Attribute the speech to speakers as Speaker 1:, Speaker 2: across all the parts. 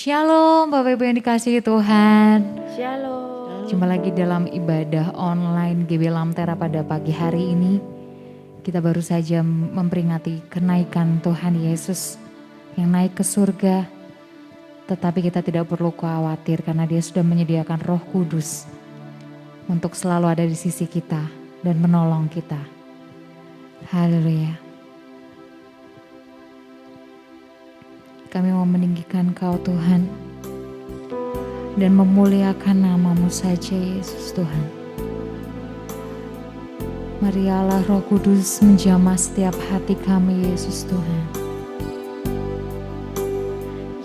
Speaker 1: Shalom Bapak Ibu yang dikasihi Tuhan.
Speaker 2: Shalom.
Speaker 1: Jumpa lagi dalam ibadah online GB Lamtera pada pagi hari ini. Kita baru saja memperingati kenaikan Tuhan Yesus yang naik ke surga. Tetapi kita tidak perlu khawatir karena Dia sudah menyediakan Roh Kudus untuk selalu ada di sisi kita dan menolong kita. Haleluya. Kami mau meninggikan Kau Tuhan dan memuliakan nama-Mu saja Yesus Tuhan. Mari Allah Roh Kudus menjamah setiap hati kami Yesus Tuhan.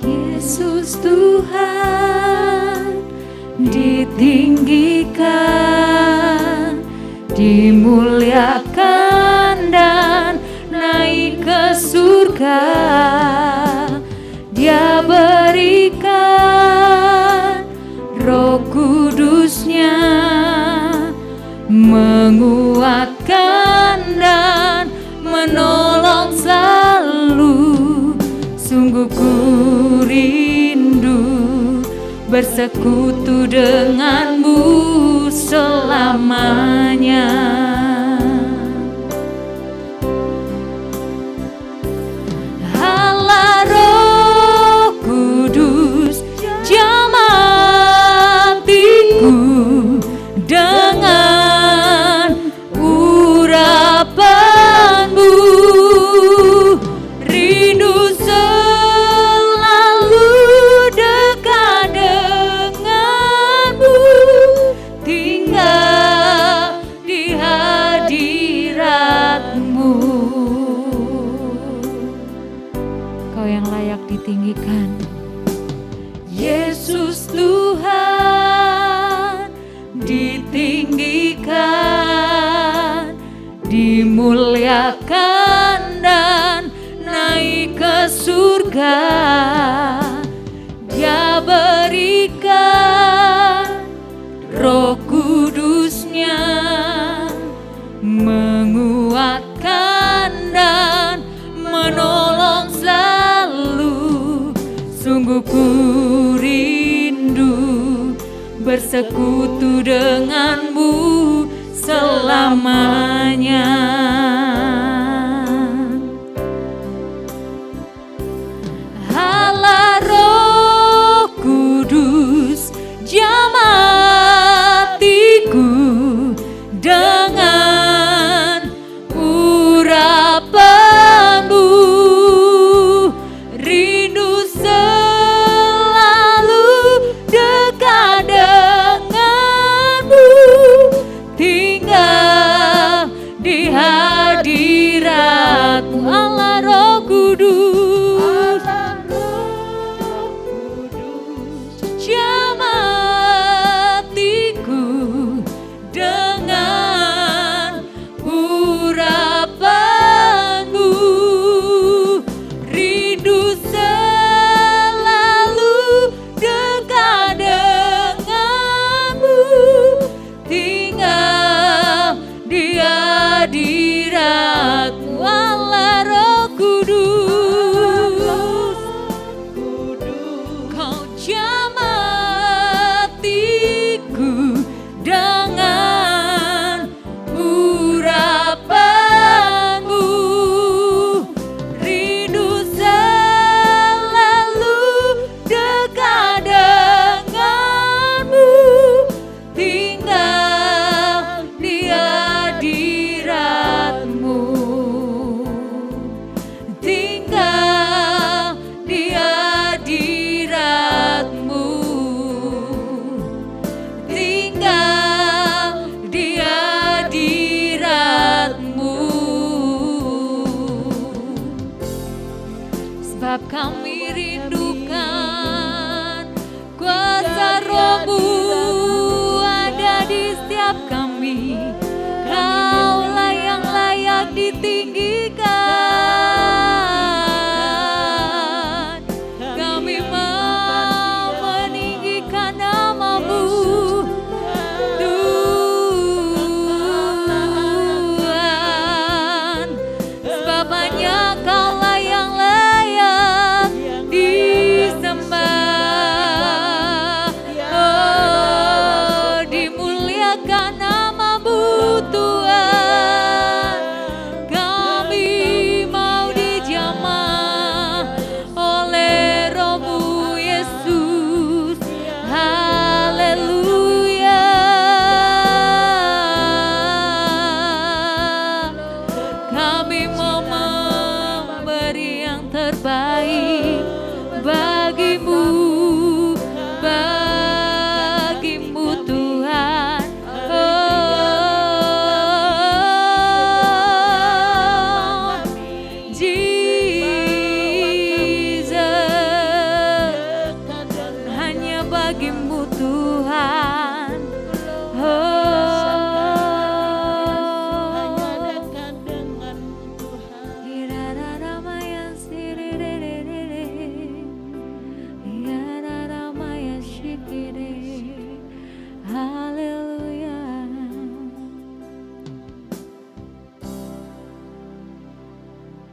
Speaker 1: Yesus Tuhan ditinggikan, dimuliakan dan naik ke surga. Dia berikan Roh Kudus-Nya, menguatkan dan menolong selalu. Sungguh ku rindu bersekutu denganmu selamanya. Dengan urapanmu, rindu selalu dekat denganmu, tinggal di hadiratmu. Kau yang layak ditinggikan, Yesus Tuhan, ditinggikan, dimuliakan dan naik ke surga. Dia berikan Roh Kudus-Nya, menguatkan dan menolong selalu. Sungguh ku rindu bersekutu denganmu selamanya. Allah Roh Kudus, jamah hatiku dengan urapanmu, rindu selalu dekat denganmu, tinggal di hadiratmu. Allah Roh Kudus, jamah hatiku dengan urapanmu, rindu selalu dekat denganmu, tinggal di hadiratmu. Allah Roh Kudus, Kau jamah hatiku dengan urapanmu, rindu selalu dekat denganmu, tinggal di hadiratmu, tinggal di hadiratmu, tinggal di hadiratmu. Sebab kami rindukan kuasa Roh-Mu ada di setiap kami. Kaulah yang layak ditinggikan. Kami mau meninggikan nama-Mu, Tuhan. Sebab hanya Kaulah yang layak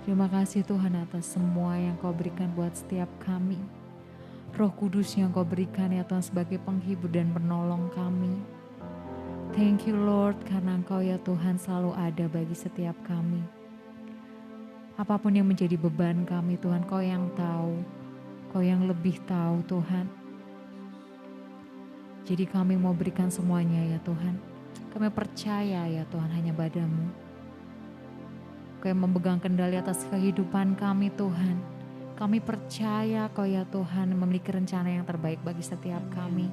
Speaker 1: Terima kasih Tuhan atas semua yang Kau berikan buat setiap kami. Roh Kudus yang Kau berikan ya Tuhan sebagai penghibur dan penolong kami. Thank you Lord karena Engkau ya Tuhan selalu ada bagi setiap kami. Apapun yang menjadi beban kami Tuhan, Kau yang tahu, Kau yang lebih tahu Tuhan. Jadi kami mau berikan semuanya ya Tuhan. Kami percaya ya Tuhan hanya padamu. Kau yang memegang kendali atas kehidupan kami Tuhan. Kami percaya Kau ya Tuhan memiliki rencana yang terbaik bagi setiap kami.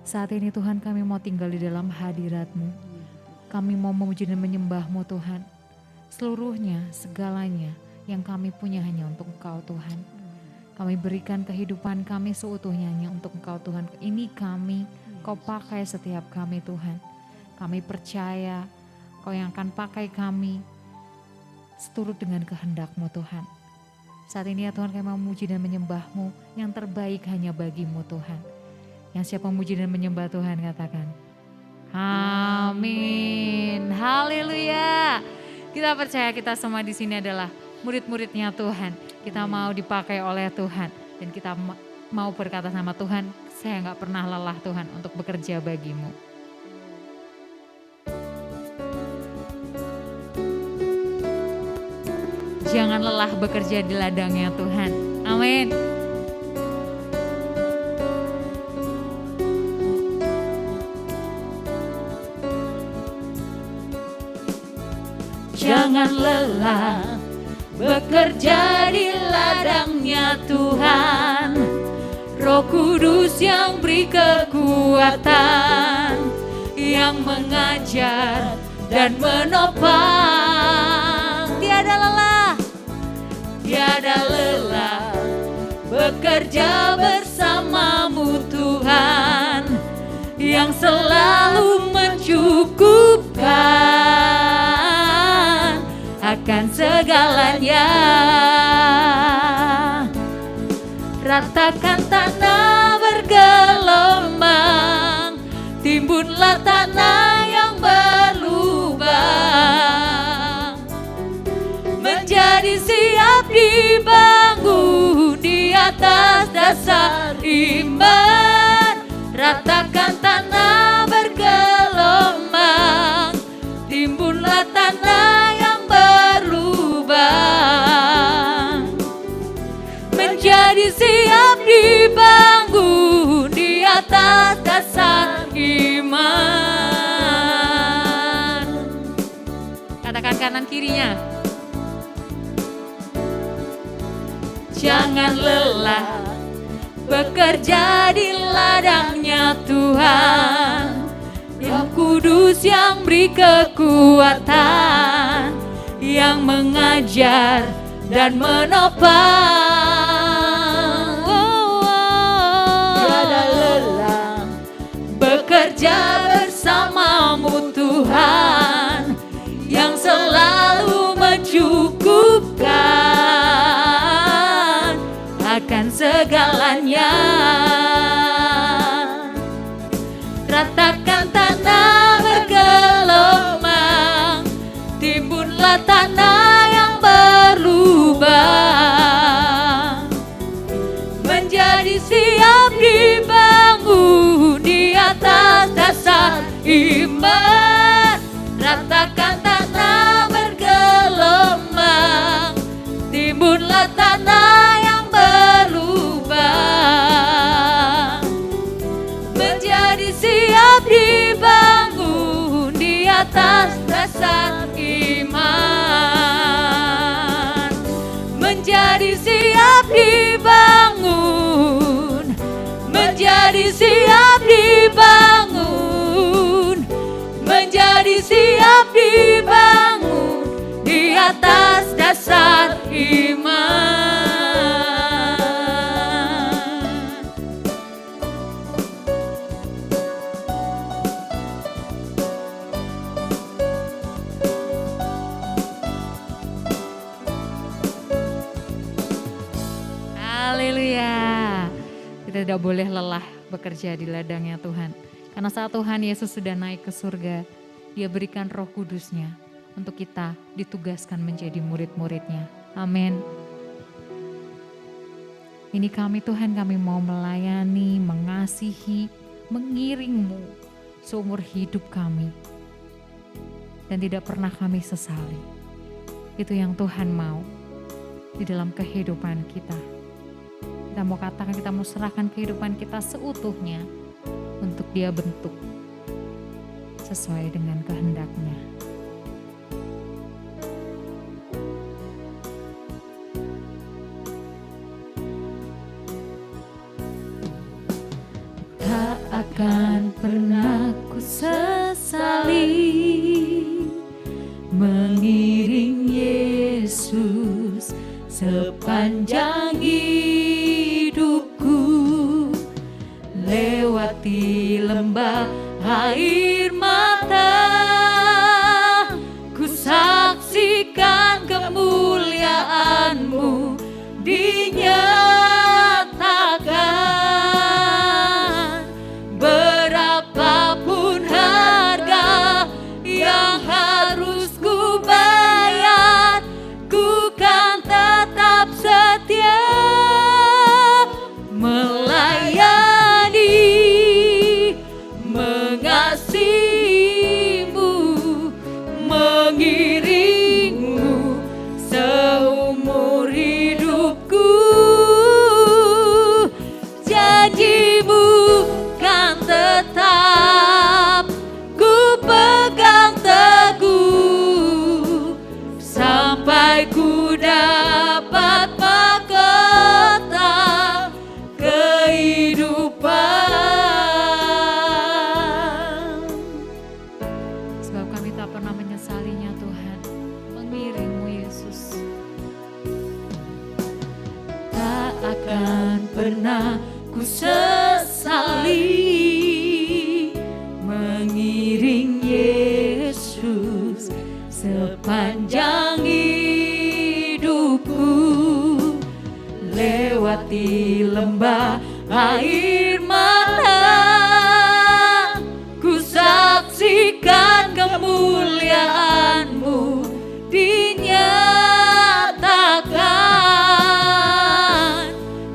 Speaker 1: Saat ini Tuhan kami mau tinggal di dalam hadirat-Mu. Kami mau memuji dan menyembah-Mu Tuhan. Seluruhnya, segalanya yang kami punya hanya untuk Engkau Tuhan. Kami berikan kehidupan kami seutuhnya hanya untuk Engkau Tuhan. Ini kami, Kau pakai setiap kami Tuhan. Kami percaya Kau yang akan pakai kami seturut dengan kehendak-Mu Tuhan. Saat ini ya Tuhan kami memuji dan menyembah-Mu, yang terbaik hanya bagi-Mu Tuhan. Yang siap memuji dan menyembah Tuhan katakan amin. Haleluya. Kita percaya kita semua di sini adalah murid-muridnya Tuhan. Kita mau dipakai oleh Tuhan dan kita mau berkata sama Tuhan, saya gak pernah lelah Tuhan untuk bekerja bagi-Mu. Jangan lelah bekerja di ladangnya Tuhan. Amin.
Speaker 2: Jangan lelah bekerja di ladangnya Tuhan. Roh Kudus yang beri kekuatan, yang mengajar dan menopang. Tiada lelah, tiada lelah bekerja bersamamu Tuhan, yang selalu mencukupkan akan segalanya. Ratakan tanah bergelombang, timbunlah tanah yang berlubang, menjadi siap dibangun di atas dasar iman. Ratakan tanah bergelombang, timbunlah tanah yang berlubang, menjadi siap dibangun di atas dasar iman. Katakan kanan kirinya. Jangan lelah bekerja di ladangnya Tuhan. Roh Kudus yang beri kekuatan, yang mengajar dan menopang. Tiada lelah bekerja bersamamu Tuhan, yang selalu mencukupkan akan segalanya. Ratakan tanah bergelombang, timbunlah tanah yang berlubang, menjadi siap dibangun di atas dasar iman. Ratakan tanah bergelombang, timbunlah tanah yang berlubang, menjadi siap dibangun di atas dasar iman. Menjadi siap dibangun, menjadi siap dibangun, menjadi siap dibangun di atas dasar iman.
Speaker 1: Haleluya. Kita tidak boleh lelah bekerja di ladangnya Tuhan. Karena saat Tuhan Yesus sudah naik ke surga, Dia berikan Roh Kudus-Nya untuk kita ditugaskan menjadi murid-muridnya. Amin. Ini kami Tuhan, kami mau melayani, mengasihi, mengiring-Mu seumur hidup kami. Dan tidak pernah kami sesali. Itu yang Tuhan mau di dalam kehidupan kita. Kita mau katakan, kita mau serahkan kehidupan kita seutuhnya untuk Dia bentuk sesuai dengan kehendak-Nya. Tak akan pernah ku sesali mengiring Yesus sepanjang hidupku, lewati lembah air mata, ku saksikan kemuliaan-Mu dinyatakan. Berapapun harga yang harus ku bayar, ku kan tetap setia melayani, mengasihi-Mu, mengiring-Mu seumur hidupku. Janji-Mu kan tetap ku pegang teguh sampai ku dapat mahkota kehidupan. Sebab kami tak pernah menyesalinya Tuhan, mengiring-Mu Yesus. Tak akan pernah ku sesali mengiring Yesus sepanjang hidupku, lewati lembah air mata, ku saksikan kemuliaan-Mu dinyatakan.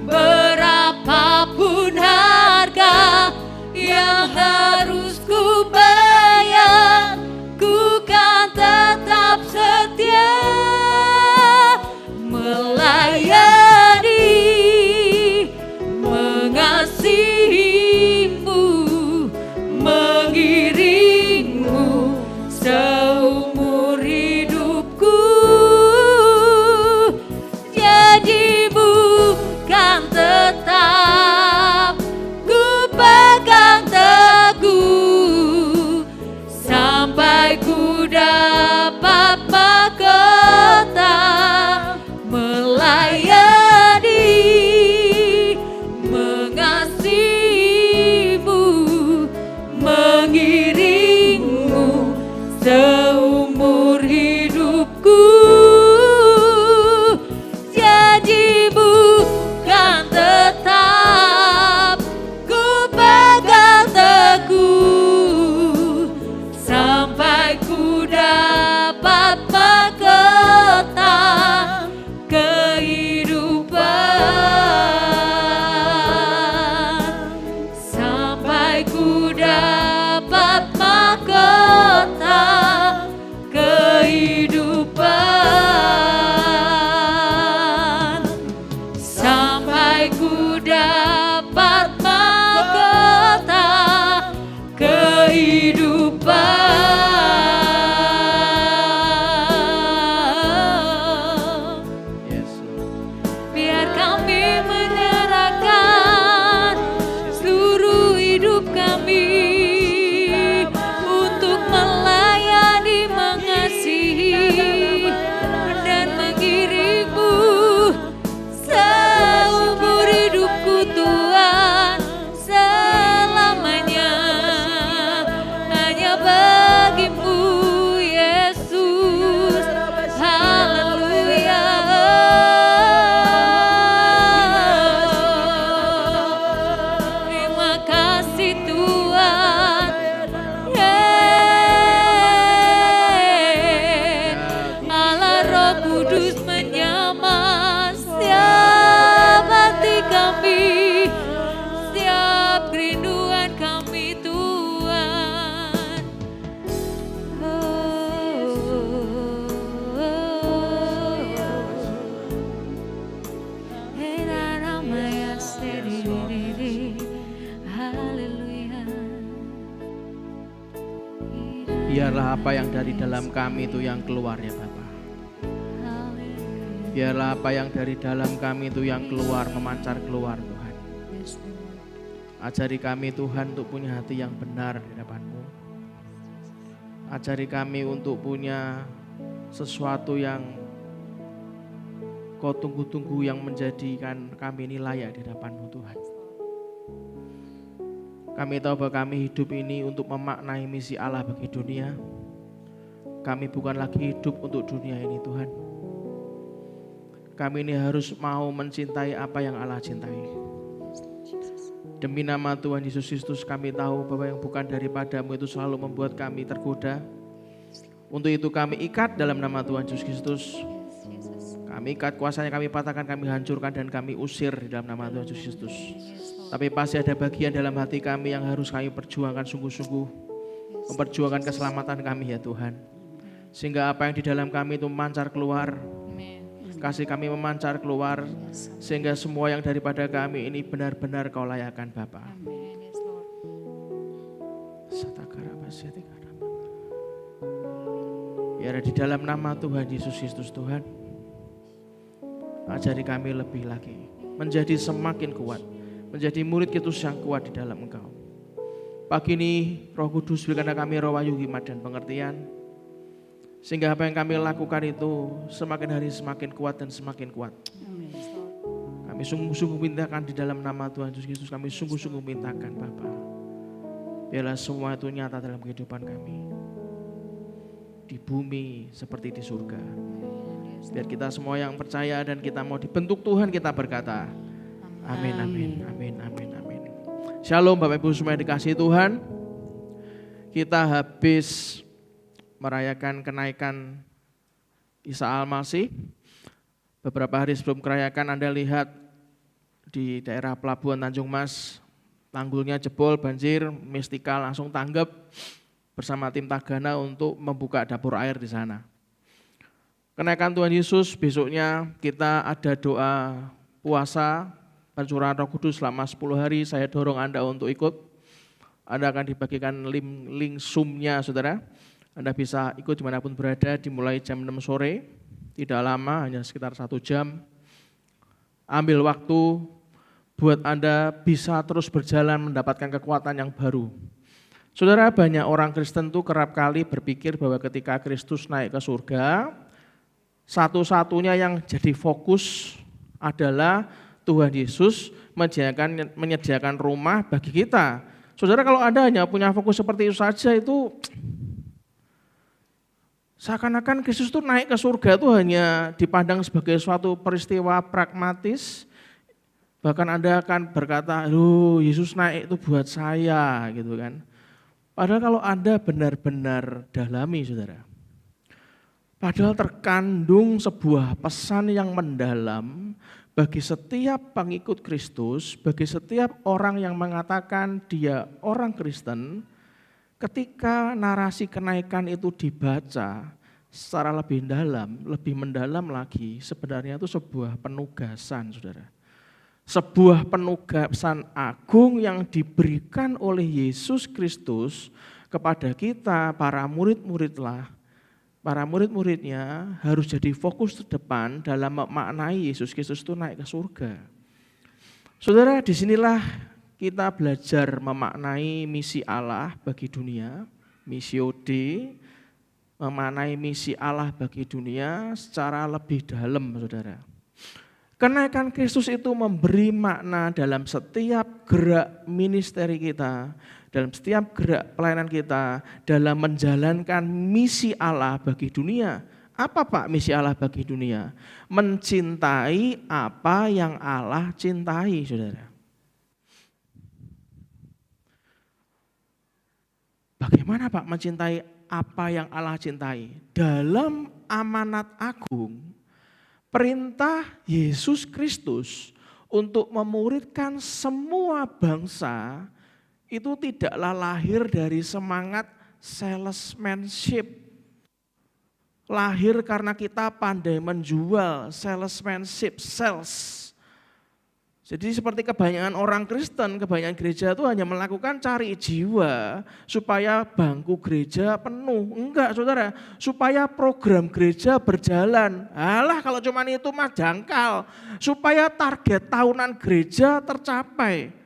Speaker 1: Berapapun harga yang harus ku bayar, ku kan tetap setia melayani, mengasihi-Mu, mengiring-Mu seumur hidupku. Janji-Mu kan tetap ku pegang teguh sampai ku dapat mahkota melayani, mengasihi-Mu, mengiring-Mu seumur hidupku. Janji-Mu kan tetap ku pegang teguh sampai ku dapat mahkota kehidupan, sampai ku dapat mahkota kehidupan.
Speaker 3: apa yang dari dalam kami itu yang keluar ya Bapa. Biarlah apa yang dari dalam kami itu yang keluar, memancar keluar Tuhan. Ajari kami Tuhan untuk punya hati yang benar di hadapan-Mu. Ajari kami untuk punya sesuatu yang Kau tunggu-tunggu yang menjadikan kami ini layak di hadapan-Mu Tuhan. Kami tahu bahwa kami hidup ini untuk memaknai misi Allah bagi dunia. Kami bukan lagi hidup untuk dunia ini Tuhan. Kami ini harus mau mencintai apa yang Allah cintai. Demi nama Tuhan Yesus Kristus kami tahu bahwa yang bukan daripada-Mu itu selalu membuat kami tergoda. Untuk itu kami ikat dalam nama Tuhan Yesus Kristus. Kami ikat kuasanya, kami patahkan, kami hancurkan dan kami usir di dalam nama Tuhan Yesus Kristus. Tapi pasti ada bagian dalam hati kami yang harus kami perjuangkan sungguh-sungguh. Memperjuangkan keselamatan kami ya Tuhan. Sehingga apa yang di dalam kami itu memancar keluar. Kasih kami memancar keluar. Sehingga semua yang daripada kami ini benar-benar Kau layakan Bapa. Ya di dalam nama Tuhan Yesus Kristus Tuhan. Ajari kami lebih lagi menjadi semakin kuat, menjadi murid Kristus yang kuat di dalam Engkau. Pagi ini Roh Kudus berikan kami roh wahyu, hikmat dan pengertian, sehingga apa yang kami lakukan itu semakin hari semakin kuat dan semakin kuat. Kami sungguh-sungguh mintakan di dalam nama Tuhan Yesus Kristus, kami sungguh-sungguh mintakan Bapa, biarlah semua itu nyata dalam kehidupan kami, di bumi seperti di surga. Biar kita semua yang percaya dan kita mau dibentuk Tuhan, kita berkata amin, amin, amin, amin, amin. Shalom Bapak Ibu semua yang dikasihi Tuhan. Kita habis merayakan kenaikan Isa Al-Masih. Beberapa hari sebelum kerayakan Anda lihat di daerah Pelabuhan Tanjung Mas, tanggulnya jebol, banjir, Mistika langsung tanggap bersama tim Tagana untuk membuka dapur air di sana. Kenaikan Tuhan Yesus, besoknya kita ada doa puasa pencurahan Roh Kudus selama 10 hari. Saya dorong Anda untuk ikut. Anda akan dibagikan link Zoom-nya saudara. Anda bisa ikut dimanapun berada, dimulai jam 6 sore. Tidak lama, hanya sekitar 1 jam. Ambil waktu buat Anda bisa terus berjalan mendapatkan kekuatan yang baru. Saudara, banyak orang Kristen tuh kerap kali berpikir bahwa ketika Kristus naik ke surga, satu-satunya yang jadi fokus adalah Tuhan Yesus menyediakan rumah bagi kita. Saudara, kalau Anda hanya punya fokus seperti itu saja, itu seakan-akan Kristus itu naik ke surga itu hanya dipandang sebagai suatu peristiwa pragmatis. Bahkan Anda akan berkata, loh Yesus naik itu buat saya gitu kan. Padahal kalau Anda benar-benar dalami saudara, padahal terkandung sebuah pesan yang mendalam bagi setiap pengikut Kristus, bagi setiap orang yang mengatakan dia orang Kristen. Ketika narasi kenaikan itu dibaca secara lebih dalam, lebih mendalam lagi, sebenarnya itu sebuah penugasan saudara. Sebuah penugasan agung yang diberikan oleh Yesus Kristus kepada kita, para murid-muridnya harus jadi fokus terdepan dalam memaknai Yesus Kristus itu naik ke surga. Saudara, disinilah kita belajar memaknai misi Allah bagi dunia, missio Dei, memaknai misi Allah bagi dunia secara lebih dalam, saudara. Kenaikan Kristus itu memberi makna dalam setiap gerak ministeri kita, dalam setiap gerak pelayanan kita, dalam menjalankan misi Allah bagi dunia. Apa Pak misi Allah bagi dunia? Mencintai apa yang Allah cintai, saudara. Bagaimana Pak mencintai apa yang Allah cintai? Dalam amanat agung, perintah Yesus Kristus untuk memuridkan semua bangsa itu tidaklah lahir dari semangat salesmanship. Lahir karena kita pandai menjual, salesmanship, sales. Jadi seperti kebanyakan orang Kristen, kebanyakan gereja itu hanya melakukan cari jiwa supaya bangku gereja penuh. Enggak saudara, supaya program gereja berjalan. Alah kalau cuma itu mah dangkal. Supaya target tahunan gereja tercapai.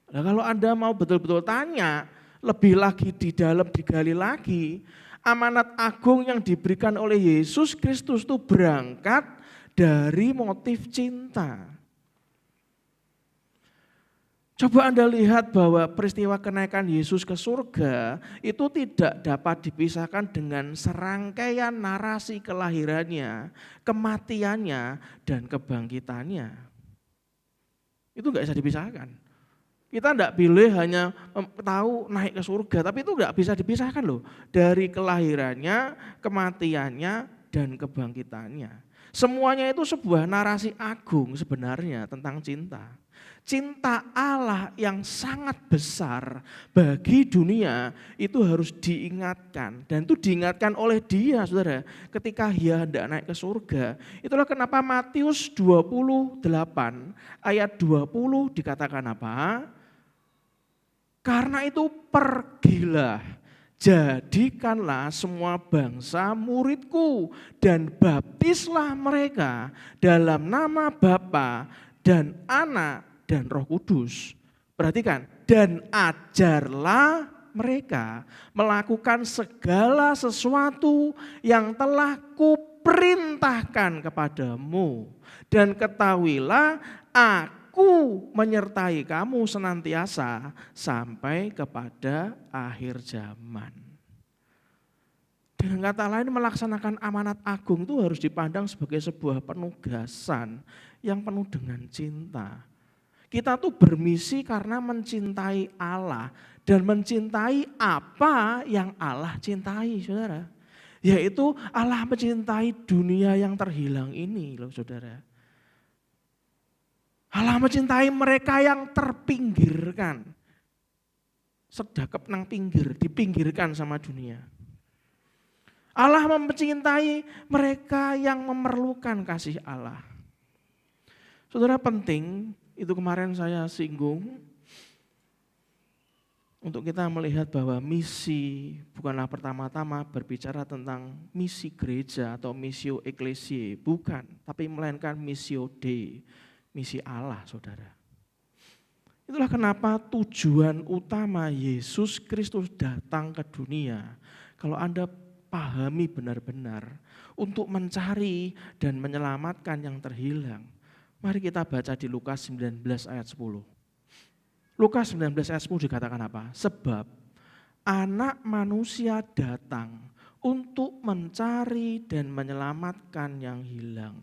Speaker 3: Nah, kalau Anda mau betul-betul tanya, lebih lagi di dalam digali lagi, amanat agung yang diberikan oleh Yesus Kristus itu berangkat dari motif cinta. Coba Anda lihat bahwa peristiwa kenaikan Yesus ke surga itu tidak dapat dipisahkan dengan serangkaian narasi kelahirannya, kematiannya, dan kebangkitannya. Itu enggak bisa dipisahkan. Kita enggak pilih hanya tahu naik ke surga, tapi itu enggak bisa dipisahkan loh. Dari kelahirannya, kematiannya, dan kebangkitannya. Semuanya itu sebuah narasi agung sebenarnya tentang cinta. Cinta Allah yang sangat besar bagi dunia itu harus diingatkan. Dan itu diingatkan oleh Dia, saudara, ketika Dia hendak naik ke surga. Itulah kenapa Matius 28 ayat 20 dikatakan apa? Karena itu pergilah, jadikanlah semua bangsa muridku dan baptislah mereka dalam nama Bapa dan Anak dan Roh Kudus. Perhatikan, dan ajarlah mereka melakukan segala sesuatu yang telah kuperintahkan kepadamu. Dan ketahuilah aku menyertai kamu senantiasa sampai kepada akhir zaman. Dengan kata lain, melaksanakan amanat agung itu harus dipandang sebagai sebuah penugasan yang penuh dengan cinta. Kita tuh bermisi karena mencintai Allah dan mencintai apa yang Allah cintai, saudara. Yaitu Allah mencintai dunia yang terhilang ini loh, saudara. Allah mencintai mereka yang terpinggirkan. Sedakep nang pinggir, dipinggirkan sama dunia. Allah mencintai mereka yang memerlukan kasih Allah. Saudara, penting, itu kemarin saya singgung, untuk kita melihat bahwa misi bukanlah pertama-tama berbicara tentang misi gereja atau missio ecclesiae, bukan, tapi melainkan missio Dei, misi Allah, saudara. Itulah kenapa tujuan utama Yesus Kristus datang ke dunia, kalau Anda pahami benar-benar, untuk mencari dan menyelamatkan yang terhilang. Mari kita baca di Lukas 19 ayat 10. Lukas 19 ayat 10 dikatakan apa? Sebab Anak Manusia datang untuk mencari dan menyelamatkan yang hilang.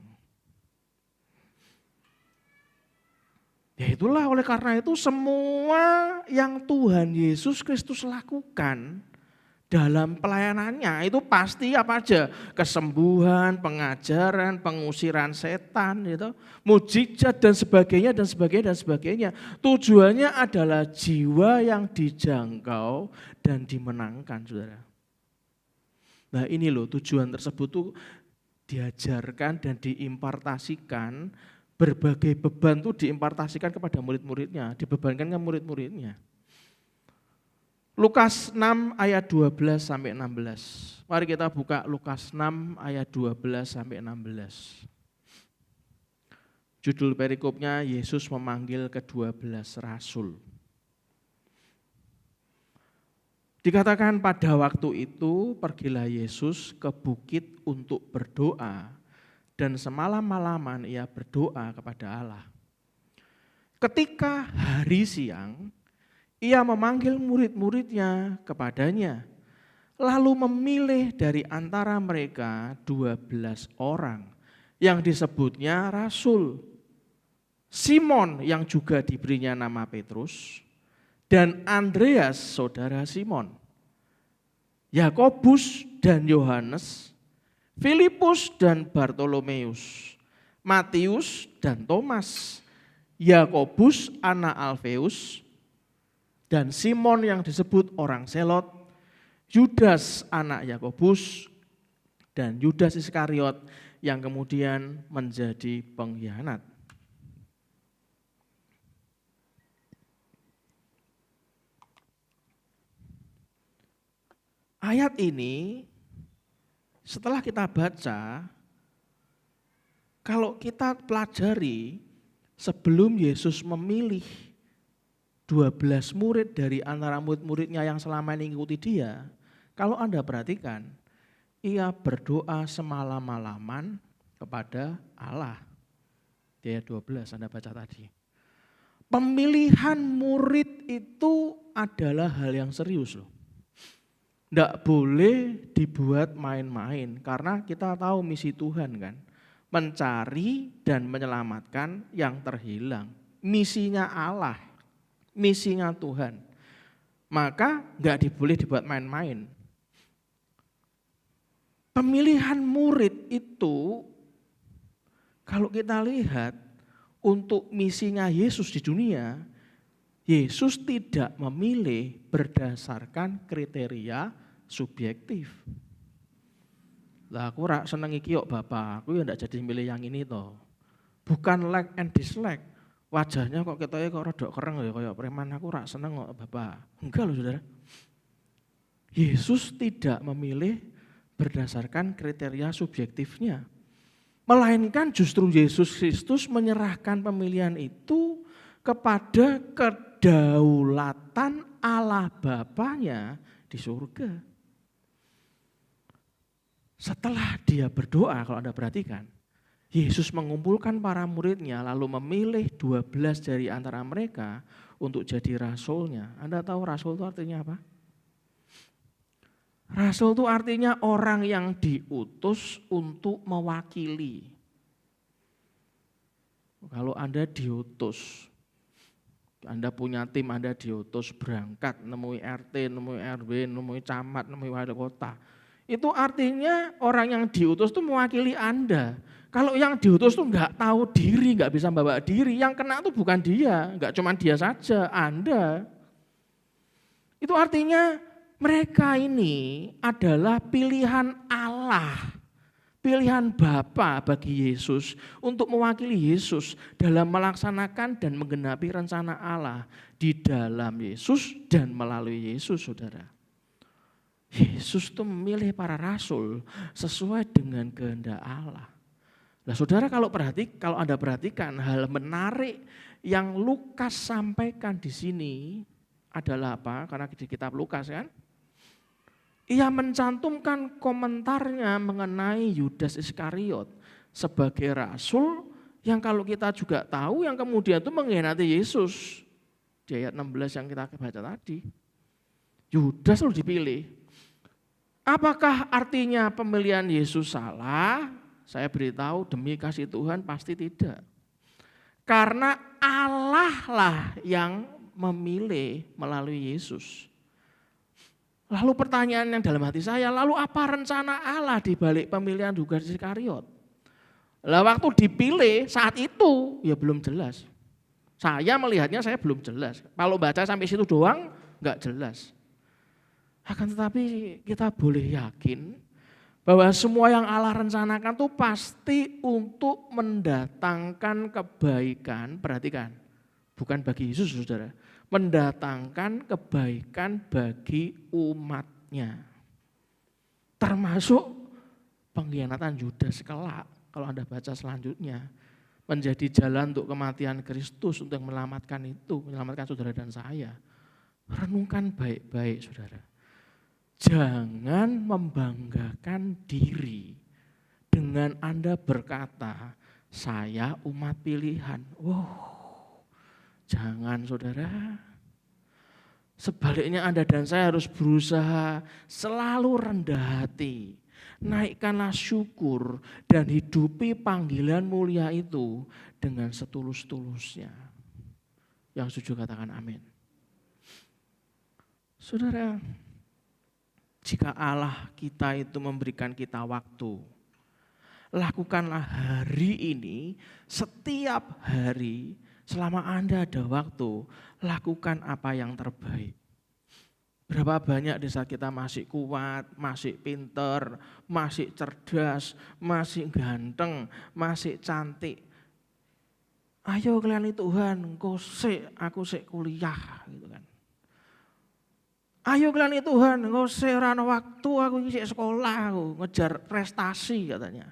Speaker 3: Ya itulah, oleh karena itu semua yang Tuhan Yesus Kristus lakukan dalam pelayanannya itu pasti apa aja? Kesembuhan, pengajaran, pengusiran setan, gitu, mujizat dan sebagainya dan sebagainya dan sebagainya. Tujuannya adalah jiwa yang dijangkau dan dimenangkan, saudara. Nah ini loh, tujuan tersebut tuh diajarkan dan diimpartasikan, berbagai beban tuh diimpartasikan kepada murid-muridnya, dibebankan ke murid-muridnya. Lukas 6 ayat 12 sampai 16. Mari kita buka Lukas 6 ayat 12 sampai 16. Judul perikopnya Yesus memanggil ke-12 rasul. Dikatakan pada waktu itu pergilah Yesus ke bukit untuk berdoa dan semalam-malaman ia berdoa kepada Allah. Ketika hari siang, ia memanggil murid-muridnya kepadanya, lalu memilih dari antara mereka 12 orang yang disebutnya rasul. Simon yang juga diberinya nama Petrus, dan Andreas saudara Simon, Yakobus dan Yohanes, Filipus dan Bartolomeus, Matius dan Thomas, Yakobus anak Alfeus, dan Simon yang disebut orang Selot, Yudas anak Yakobus, dan Yudas Iskariot yang kemudian menjadi pengkhianat. ayat ini setelah kita baca, kalau kita pelajari sebelum Yesus memilih 12 murid dari antara murid-muridnya yang selama ini mengikuti dia, kalau Anda perhatikan, ia berdoa semalam-malaman kepada Allah. Di ayat 12 Anda baca tadi. Pemilihan murid itu adalah hal yang serius loh. Tidak boleh dibuat main-main karena kita tahu misi Tuhan kan. Mencari dan menyelamatkan yang terhilang. Misinya Allah, misinya Tuhan. Maka nggak boleh dibuat main-main. Pemilihan murid itu kalau kita lihat untuk misinya Yesus di dunia, Yesus tidak memilih berdasarkan kriteria subjektif. Lah aku rak seneng iki kok Bapak, aku ya ndak jadi milih yang ini toh. Bukan like and dislike. Wajahnya kok ketoke kok rodok kereng ya kayak preman, aku rak seneng kok Bapak. Enggak loh Saudara. Yesus tidak memilih berdasarkan kriteria subjektifnya. Melainkan justru Yesus Kristus menyerahkan pemilihan itu kepada kedaulatan Allah Bapanya di surga. Setelah dia berdoa, kalau Anda perhatikan, Yesus mengumpulkan para muridnya lalu memilih 12 dari antara mereka untuk jadi rasulnya. Anda tahu rasul itu artinya apa? Rasul itu artinya orang yang diutus untuk mewakili. Kalau Anda diutus, Anda punya tim, Anda diutus berangkat, nemui RT, nemui RW, nemui camat, nemui wali kota. Itu artinya orang yang diutus itu mewakili Anda. Kalau yang diutus itu nggak tahu diri, nggak bisa bawa diri, yang kena itu bukan dia, nggak cuma dia saja, Anda. Itu artinya mereka ini adalah pilihan Allah, pilihan Bapa bagi Yesus untuk mewakili Yesus dalam melaksanakan dan menggenapi rencana Allah di dalam Yesus dan melalui Yesus, Saudara. Yesus itu memilih para rasul sesuai dengan kehendak Allah. Nah Saudara kalau Anda perhatikan hal menarik yang Lukas sampaikan di sini adalah apa? Karena di kitab Lukas kan, ia mencantumkan komentarnya mengenai Yudas Iskariot sebagai rasul yang kalau kita juga tahu yang kemudian itu mengkhianati Yesus. Di ayat 16 yang kita baca tadi. Yudas lalu dipilih. Apakah artinya pemilihan Yesus salah? Saya beritahu demi kasih Tuhan pasti tidak. Karena Allah lah yang memilih melalui Yesus. Lalu pertanyaan yang dalam hati saya, lalu apa rencana Allah di balik pemilihan Yudas Iskariot? Lah waktu dipilih saat itu ya belum jelas. Saya melihatnya saya belum jelas. Kalau baca sampai situ doang enggak jelas. Akan tetapi kita boleh yakin bahwa semua yang Allah rencanakan itu pasti untuk mendatangkan kebaikan. Perhatikan, bukan bagi Yesus Saudara. Mendatangkan kebaikan bagi umatnya. Termasuk pengkhianatan Yudas kelak. Kalau Anda baca selanjutnya. Menjadi jalan untuk kematian Kristus untuk menyelamatkan itu. Menyelamatkan saudara dan saya. Renungkan baik-baik Saudara. Jangan membanggakan diri dengan Anda berkata, saya umat pilihan. Jangan Saudara. Sebaliknya Anda dan saya harus berusaha selalu rendah hati. Naikkanlah syukur dan hidupi panggilan mulia itu dengan setulus-tulusnya. Yang setuju katakan amin. Saudara, jika Allah kita itu memberikan kita waktu, lakukanlah hari ini, setiap hari, selama Anda ada waktu, lakukan apa yang terbaik. Berapa banyak di saat kita masih kuat, masih pinter, masih cerdas, masih ganteng, masih cantik. Ayo kalian Tuhan, engkau sik, aku sik kuliah gitu kan. Ayo ngelayani Tuhan, engko ora ana waktu aku iki sik sekolah aku, ngejar prestasi katanya.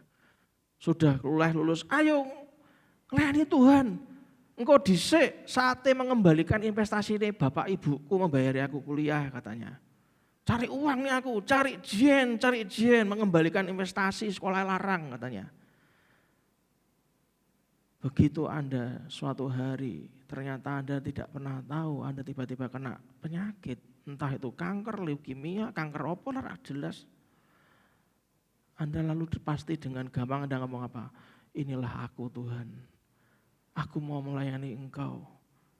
Speaker 3: Sudah lulus, ayo ngelayani Tuhan. Engkau dhisik saatnya mengembalikan investasi ini bapak ibuku membayari aku kuliah katanya. Cari uangnya aku, cari jen, mengembalikan investasi sekolah larang katanya. Begitu Anda suatu hari ternyata Anda tidak pernah tahu Anda tiba-tiba kena penyakit. Entah itu kanker, leukemia, kanker apa, ora jelas. Anda lalu pasti dengan gampang Anda ngomong apa? Inilah aku Tuhan. Aku mau melayani Engkau.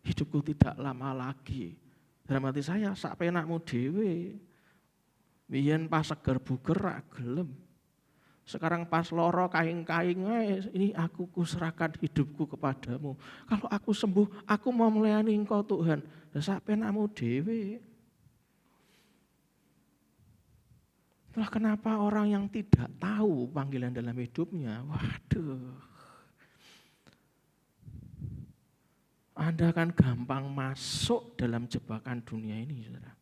Speaker 3: Hidupku tidak lama lagi. Dalam hati saya, sak penakmu dhewe. Biyen pas seger buger ra gelem. Sekarang pas loro kaing-kaing ini aku kuserahkan hidupku kepadamu. Kalau aku sembuh, aku mau melayani Engkau Tuhan. Sak penakmu dhewe. Itulah kenapa orang yang tidak tahu panggilan dalam hidupnya, waduh. Anda akan gampang masuk dalam jebakan dunia ini, saudara.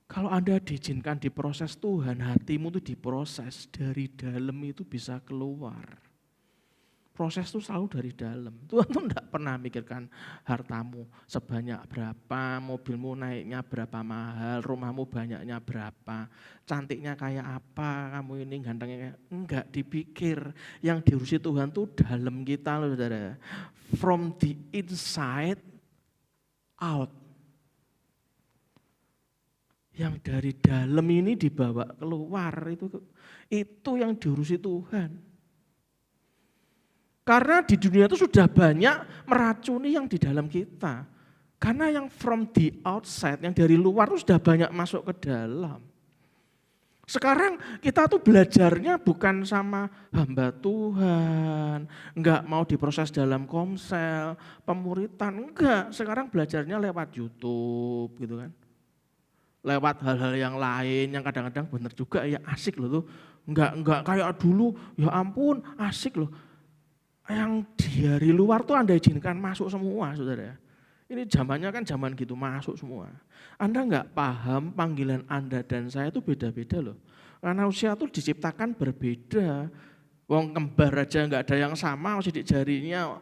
Speaker 3: Kalau Anda diizinkan diproses Tuhan, hatimu itu diproses, dari dalam itu bisa keluar. Proses itu selalu dari dalam. Tuhan tuh tidak pernah mikirkan hartamu sebanyak berapa, mobilmu naiknya berapa mahal, rumahmu banyaknya berapa, cantiknya kayak apa, kamu ini gantengnya kayak, enggak dipikir. Yang diurusi Tuhan tuh dalam kita loh saudara. From the inside out. Yang dari dalam ini dibawa keluar, itu yang diurusi Tuhan. Karena di dunia itu sudah banyak meracuni yang di dalam kita. Karena yang from the outside, yang dari luar itu sudah banyak masuk ke dalam. Sekarang kita tuh belajarnya bukan sama hamba Tuhan, enggak mau diproses dalam komsel, pemuritan, enggak. Sekarang belajarnya lewat YouTube gitu kan. Lewat hal-hal yang lain yang kadang-kadang benar juga ya asik loh tuh. Enggak kayak dulu, ya ampun asik loh. Yang dari luar tuh Anda izinkan masuk semua saudara. Ini zamannya kan zaman gitu masuk semua. Anda enggak paham panggilan Anda dan saya itu beda-beda loh. Karena usia tuh diciptakan berbeda. Wong kembar aja enggak ada yang sama, sidik jarinya.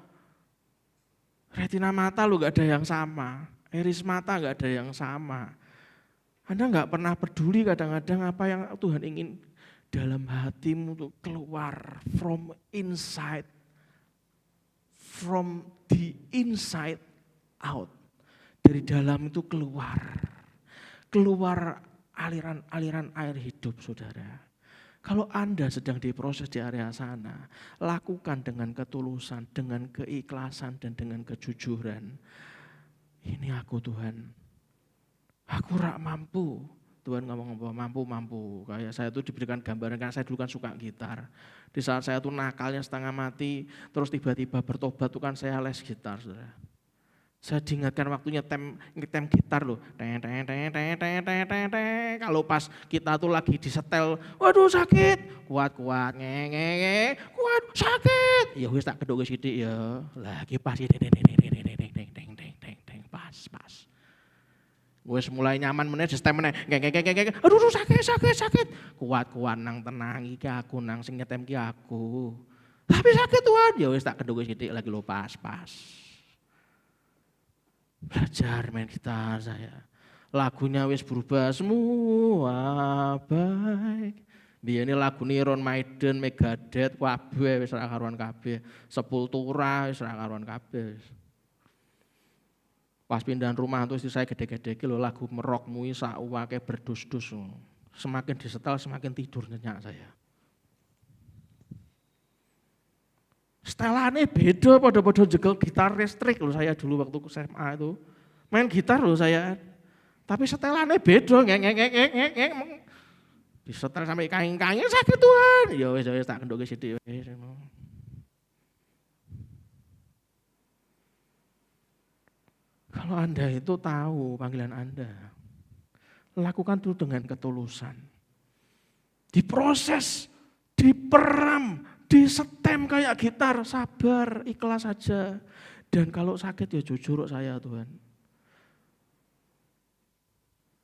Speaker 3: Retina mata lo enggak ada yang sama. Iris mata enggak ada yang sama. Anda enggak pernah peduli kadang-kadang apa yang Tuhan ingin dalam hatimu tuh keluar from inside. From the inside out. Dari dalam itu keluar. Keluar aliran-aliran air hidup saudara. Kalau Anda sedang diproses di area sana, lakukan dengan ketulusan, dengan keikhlasan dan dengan kejujuran. Ini aku Tuhan. Aku rak mampu. Tuhan ngomong mampu. Kayak saya tuh diberikan gambaran, karena saya dulu kan suka gitar. Di saat saya tuh nakalnya setengah mati, terus tiba-tiba bertobat tuh kan saya les gitar. Saudara. Saya diingatkan waktunya ngetem gitar loh. Kalau pas kita tuh lagi disetel, waduh sakit, kuat, kuat, sakit. Ya wis tak kedok sithik ya. Lagi pas pas. Wes mulai nyaman meneh sistem meneh. Aduh sakit. Kuat nang tenang iki aku nang sing nyetem ki aku. Tapi sakit Tuhan. Ya wis tak kedok sithik lagi lho pas. Belajar main gitar saya. Lagunya wis berubah semua baik. Biyene lagune Iron Maiden, Megadeth, kabeh wis ora karuan kabeh. Sepultura wis ora karuan kabeh. Pas pindahan rumah itu istri saya gede-gede lho lagu merokmu sak uwake berdus-dus. Semakin disetel semakin tidur nyenyak saya. Setelannya beda pada jegal gitar listrik loh saya dulu waktu SMA itu. Main gitar loh saya. Tapi setelannya beda ngek. Disetel sampai kain-kain sakit Tuhan. Ya wis tak kendoke sithik wis. Kalau Anda itu tahu panggilan Anda, lakukan itu dengan ketulusan. Diproses, diperam, disetem kayak gitar, sabar, ikhlas saja. Dan kalau sakit ya jujur saya Tuhan.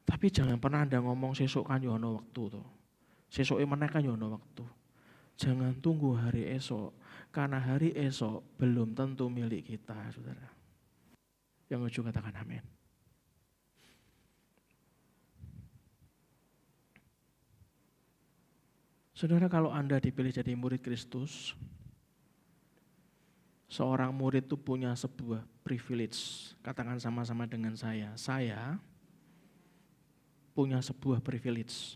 Speaker 3: Tapi jangan pernah Anda ngomong sesuk kan yo ana wektu to. Sesuke meneh kan yo ana wektu. Jangan tunggu hari esok, karena hari esok belum tentu milik kita, saudara. Yang ujung katakan amin. Saudara, kalau Anda dipilih jadi murid Kristus, seorang murid itu punya sebuah privilege. Katakan sama-sama dengan saya. Saya punya sebuah privilege.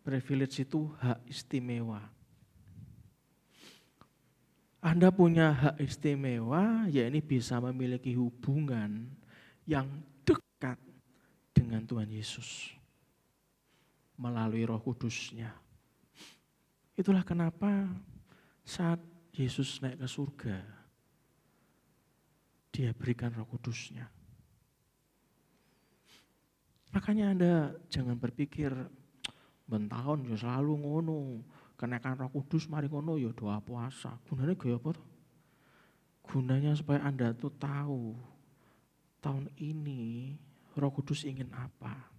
Speaker 3: Privilege itu hak istimewa. Anda punya hak istimewa, ya ini bisa memiliki hubungan yang dekat dengan Tuhan Yesus melalui Roh Kudus-Nya. Itulah kenapa saat Yesus naik ke surga, Dia berikan Roh Kudus-Nya. Makanya Anda jangan berpikir bentahun ya selalu ngono, kenaikan Roh Kudus mari ngono ya doa puasa. Gunanya gaya apa tuh? Gunanya supaya Anda tuh tahu tahun ini Roh Kudus ingin apa.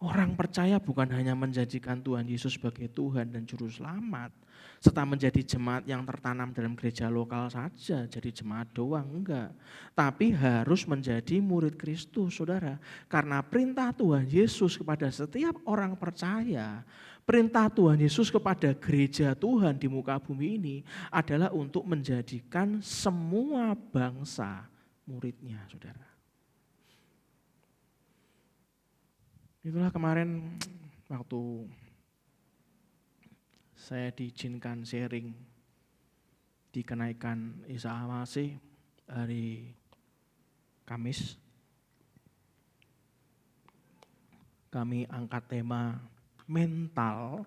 Speaker 3: Orang percaya bukan hanya menjadikan Tuhan Yesus sebagai Tuhan dan Juru Selamat, serta menjadi jemaat yang tertanam dalam gereja lokal saja, jadi jemaat doang, enggak. Tapi harus menjadi murid Kristus, saudara. Karena perintah Tuhan Yesus kepada setiap orang percaya, perintah Tuhan Yesus kepada gereja Tuhan di muka bumi ini adalah untuk menjadikan semua bangsa muridnya, saudara. Itulah kemarin waktu saya diizinkan sharing di kenaikan Isa Al-Masih hari Kamis. Kami angkat tema mental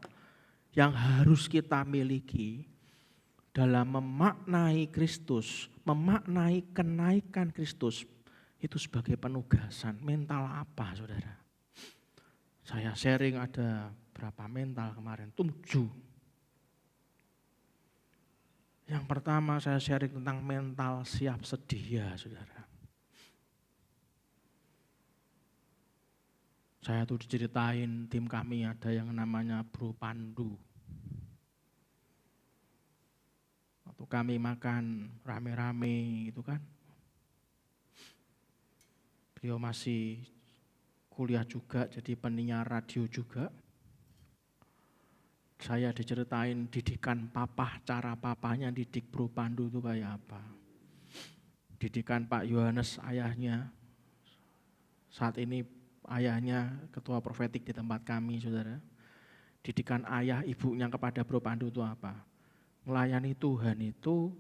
Speaker 3: yang harus kita miliki dalam memaknai Kristus, memaknai kenaikan Kristus itu sebagai penugasan. Mental apa, saudara? Saya sharing ada berapa mental kemarin? 7. Yang pertama saya sharing tentang mental siap sedia, saudara. Saya tuh diceritain tim kami ada yang namanya Bro Pandu. Waktu kami makan rame-rame gitu kan. Beliau masih kuliah juga, jadi penyiar radio juga. Saya diceritain didikan papa, cara papanya didik Bro Pandu itu kayak apa. Didikan Pak Yohanes ayahnya, saat ini ayahnya ketua profetik di tempat kami, saudara. Didikan ayah ibunya kepada Bro Pandu itu apa? Melayani Tuhan itu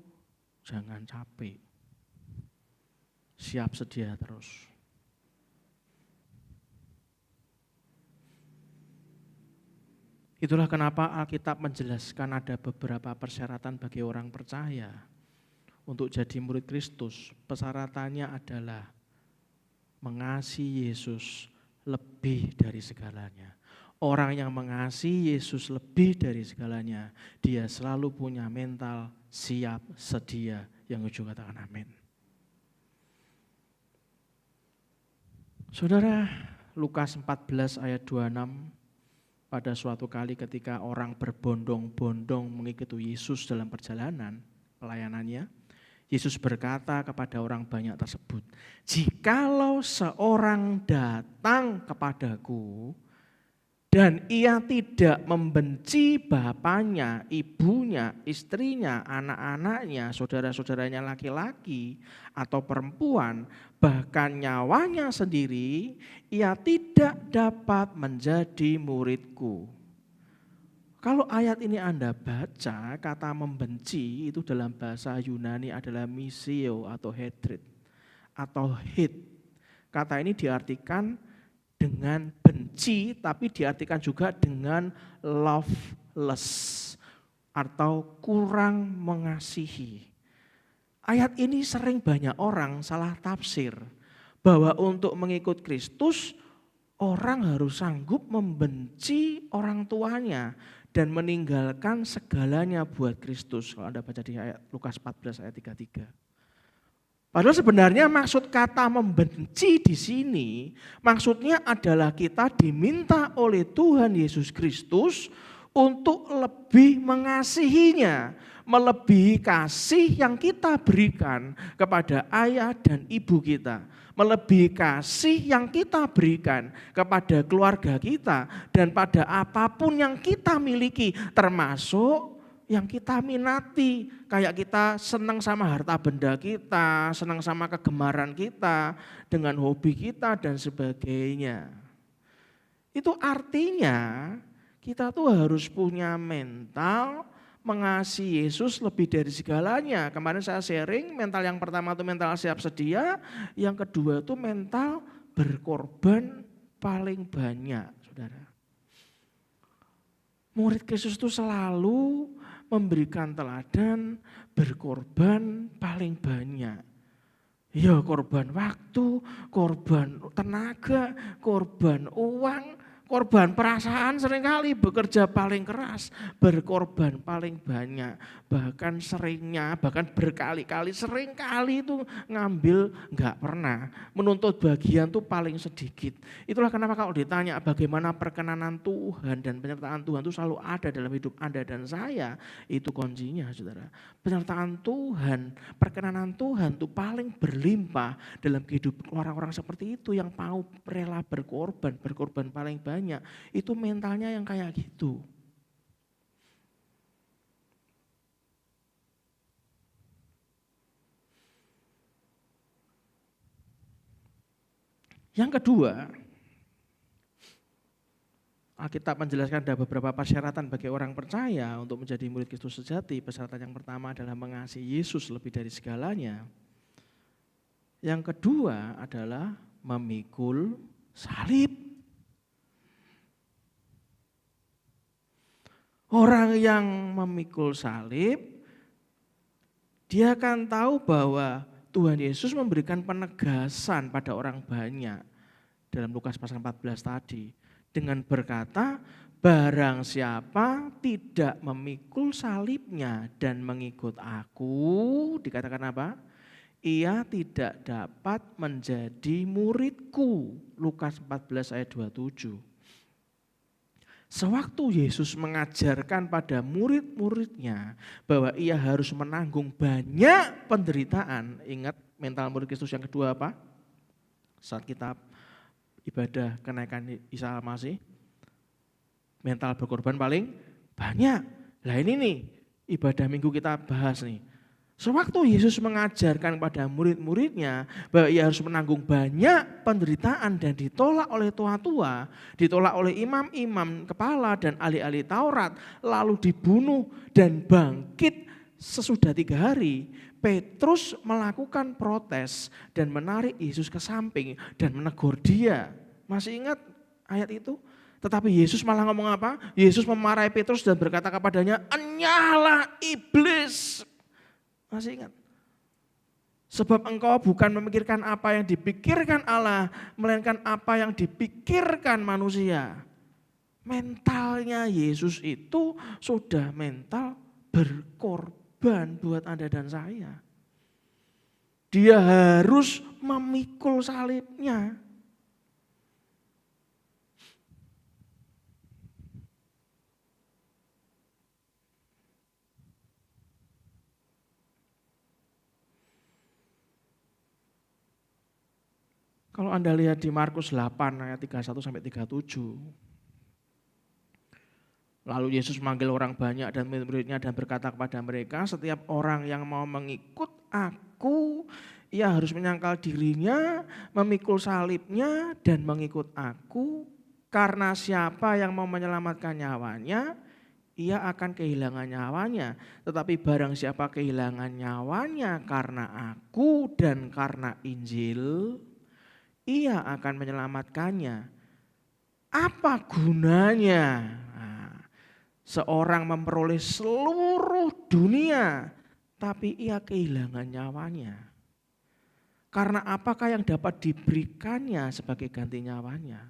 Speaker 3: jangan capek, siap sedia terus. Itulah kenapa Alkitab menjelaskan ada beberapa persyaratan bagi orang percaya untuk jadi murid Kristus. Persyaratannya adalah mengasihi Yesus lebih dari segalanya. Orang yang mengasihi Yesus lebih dari segalanya, dia selalu punya mental siap sedia. Yang ujung katakan amin. Saudara, Lukas 14 ayat 26. Pada suatu kali ketika orang berbondong-bondong mengikuti Yesus dalam perjalanan pelayanannya, Yesus berkata kepada orang banyak tersebut, "Jikalau seorang datang kepadaku dan ia tidak membenci bapaknya, ibunya, istrinya, anak-anaknya, saudara-saudaranya laki-laki atau perempuan, bahkan nyawanya sendiri, ia tidak dapat menjadi muridku." Kalau ayat ini Anda baca, kata membenci itu dalam bahasa Yunani adalah misio atau hatred atau hate. Kata ini diartikan dengan benci, tapi diartikan juga dengan loveless atau kurang mengasihi. Ayat ini sering banyak orang salah tafsir bahwa untuk mengikut Kristus orang harus sanggup membenci orang tuanya dan meninggalkan segalanya buat Kristus. Kalau Anda baca di ayat Lukas 14 ayat 33. Padahal sebenarnya maksud kata membenci di sini, maksudnya adalah kita diminta oleh Tuhan Yesus Kristus untuk lebih mengasihinya, melebihi kasih yang kita berikan kepada ayah dan ibu kita, melebihi kasih yang kita berikan kepada keluarga kita dan pada apapun yang kita miliki, termasuk yang kita minati. Kayak kita senang sama harta benda kita, senang sama kegemaran kita, dengan hobi kita dan sebagainya. Itu artinya kita tuh harus punya mental mengasihi Yesus lebih dari segalanya. Kemarin saya sharing, mental yang pertama itu mental siap sedia, yang kedua itu mental berkorban paling banyak, saudara. Murid Yesus itu selalu memberikan teladan berkorban paling banyak. Ya korban waktu, korban tenaga, korban uang, korban perasaan, seringkali bekerja paling keras, berkorban paling banyak, bahkan seringnya, bahkan berkali-kali, seringkali itu ngambil enggak pernah, menuntut bagian tuh paling sedikit. Itulah kenapa kalau ditanya bagaimana perkenanan Tuhan dan penyertaan Tuhan itu selalu ada dalam hidup Anda dan saya, itu kuncinya, saudara. Penyertaan Tuhan, perkenanan Tuhan itu paling berlimpah dalam kehidupan orang-orang seperti itu yang mau rela berkorban paling banyak. Itu mentalnya yang kayak gitu. Yang kedua, Alkitab menjelaskan ada beberapa persyaratan bagi orang percaya untuk menjadi murid Kristus sejati. Persyaratan yang pertama adalah mengasihi Yesus lebih dari segalanya. Yang kedua adalah memikul salib. Orang yang memikul salib, dia akan tahu bahwa Tuhan Yesus memberikan penegasan pada orang banyak dalam Lukas pasal 14 tadi. Dengan berkata, barang siapa tidak memikul salibnya dan mengikut aku, dikatakan apa? Ia tidak dapat menjadi muridku. Lukas 14 ayat 27. Sewaktu Yesus mengajarkan pada murid-muridnya bahwa ia harus menanggung banyak penderitaan. Ingat mental murid Kristus yang kedua apa? Saat kita ibadah kenaikan Isa Al-Masih, mental berkorban paling banyak. Lah ini nih ibadah minggu kita bahas nih. Sewaktu Yesus mengajarkan pada murid-muridnya bahwa ia harus menanggung banyak penderitaan dan ditolak oleh tua-tua, ditolak oleh imam-imam kepala dan ahli-ahli Taurat, lalu dibunuh dan bangkit sesudah 3 hari, Petrus melakukan protes dan menarik Yesus ke samping dan menegur dia. Masih ingat ayat itu? Tetapi Yesus malah ngomong apa? Yesus memarahi Petrus dan berkata kepadanya, "Enyahlah iblis." Masih ingat? Sebab engkau bukan memikirkan apa yang dipikirkan Allah, melainkan apa yang dipikirkan manusia. Mentalnya Yesus itu sudah mental berkorban buat Anda dan saya. Dia harus memikul salibnya. Kalau Anda lihat di Markus 8 ayat 31 sampai 37. Lalu Yesus memanggil orang banyak dan murid-muridnya dan berkata kepada mereka, setiap orang yang mau mengikut aku, ia harus menyangkal dirinya, memikul salibnya dan mengikut aku. Karena siapa yang mau menyelamatkan nyawanya, ia akan kehilangan nyawanya. Tetapi barang siapa kehilangan nyawanya karena aku dan karena Injil, ia akan menyelamatkannya. Apa gunanya seorang memperoleh seluruh dunia, tapi ia kehilangan nyawanya? Karena apakah yang dapat diberikannya sebagai ganti nyawanya?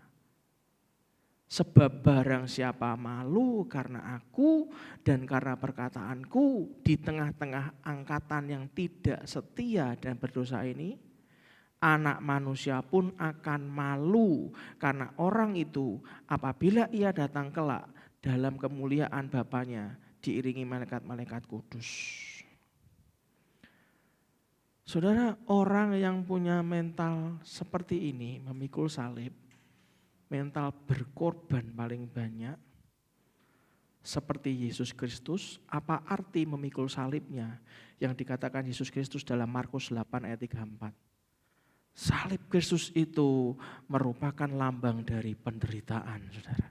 Speaker 3: Sebab barang siapa malu karena aku dan karena perkataanku di tengah-tengah angkatan yang tidak setia dan berdosa ini, Anak Manusia pun akan malu karena orang itu apabila ia datang kelak dalam kemuliaan Bapanya diiringi malaikat-malaikat kudus. Saudara, orang yang punya mental seperti ini memikul salib, mental berkorban paling banyak, seperti Yesus Kristus. Apa arti memikul salibnya yang dikatakan Yesus Kristus dalam Markus 8 ayat 34? Salib Kristus itu merupakan lambang dari penderitaan, saudara.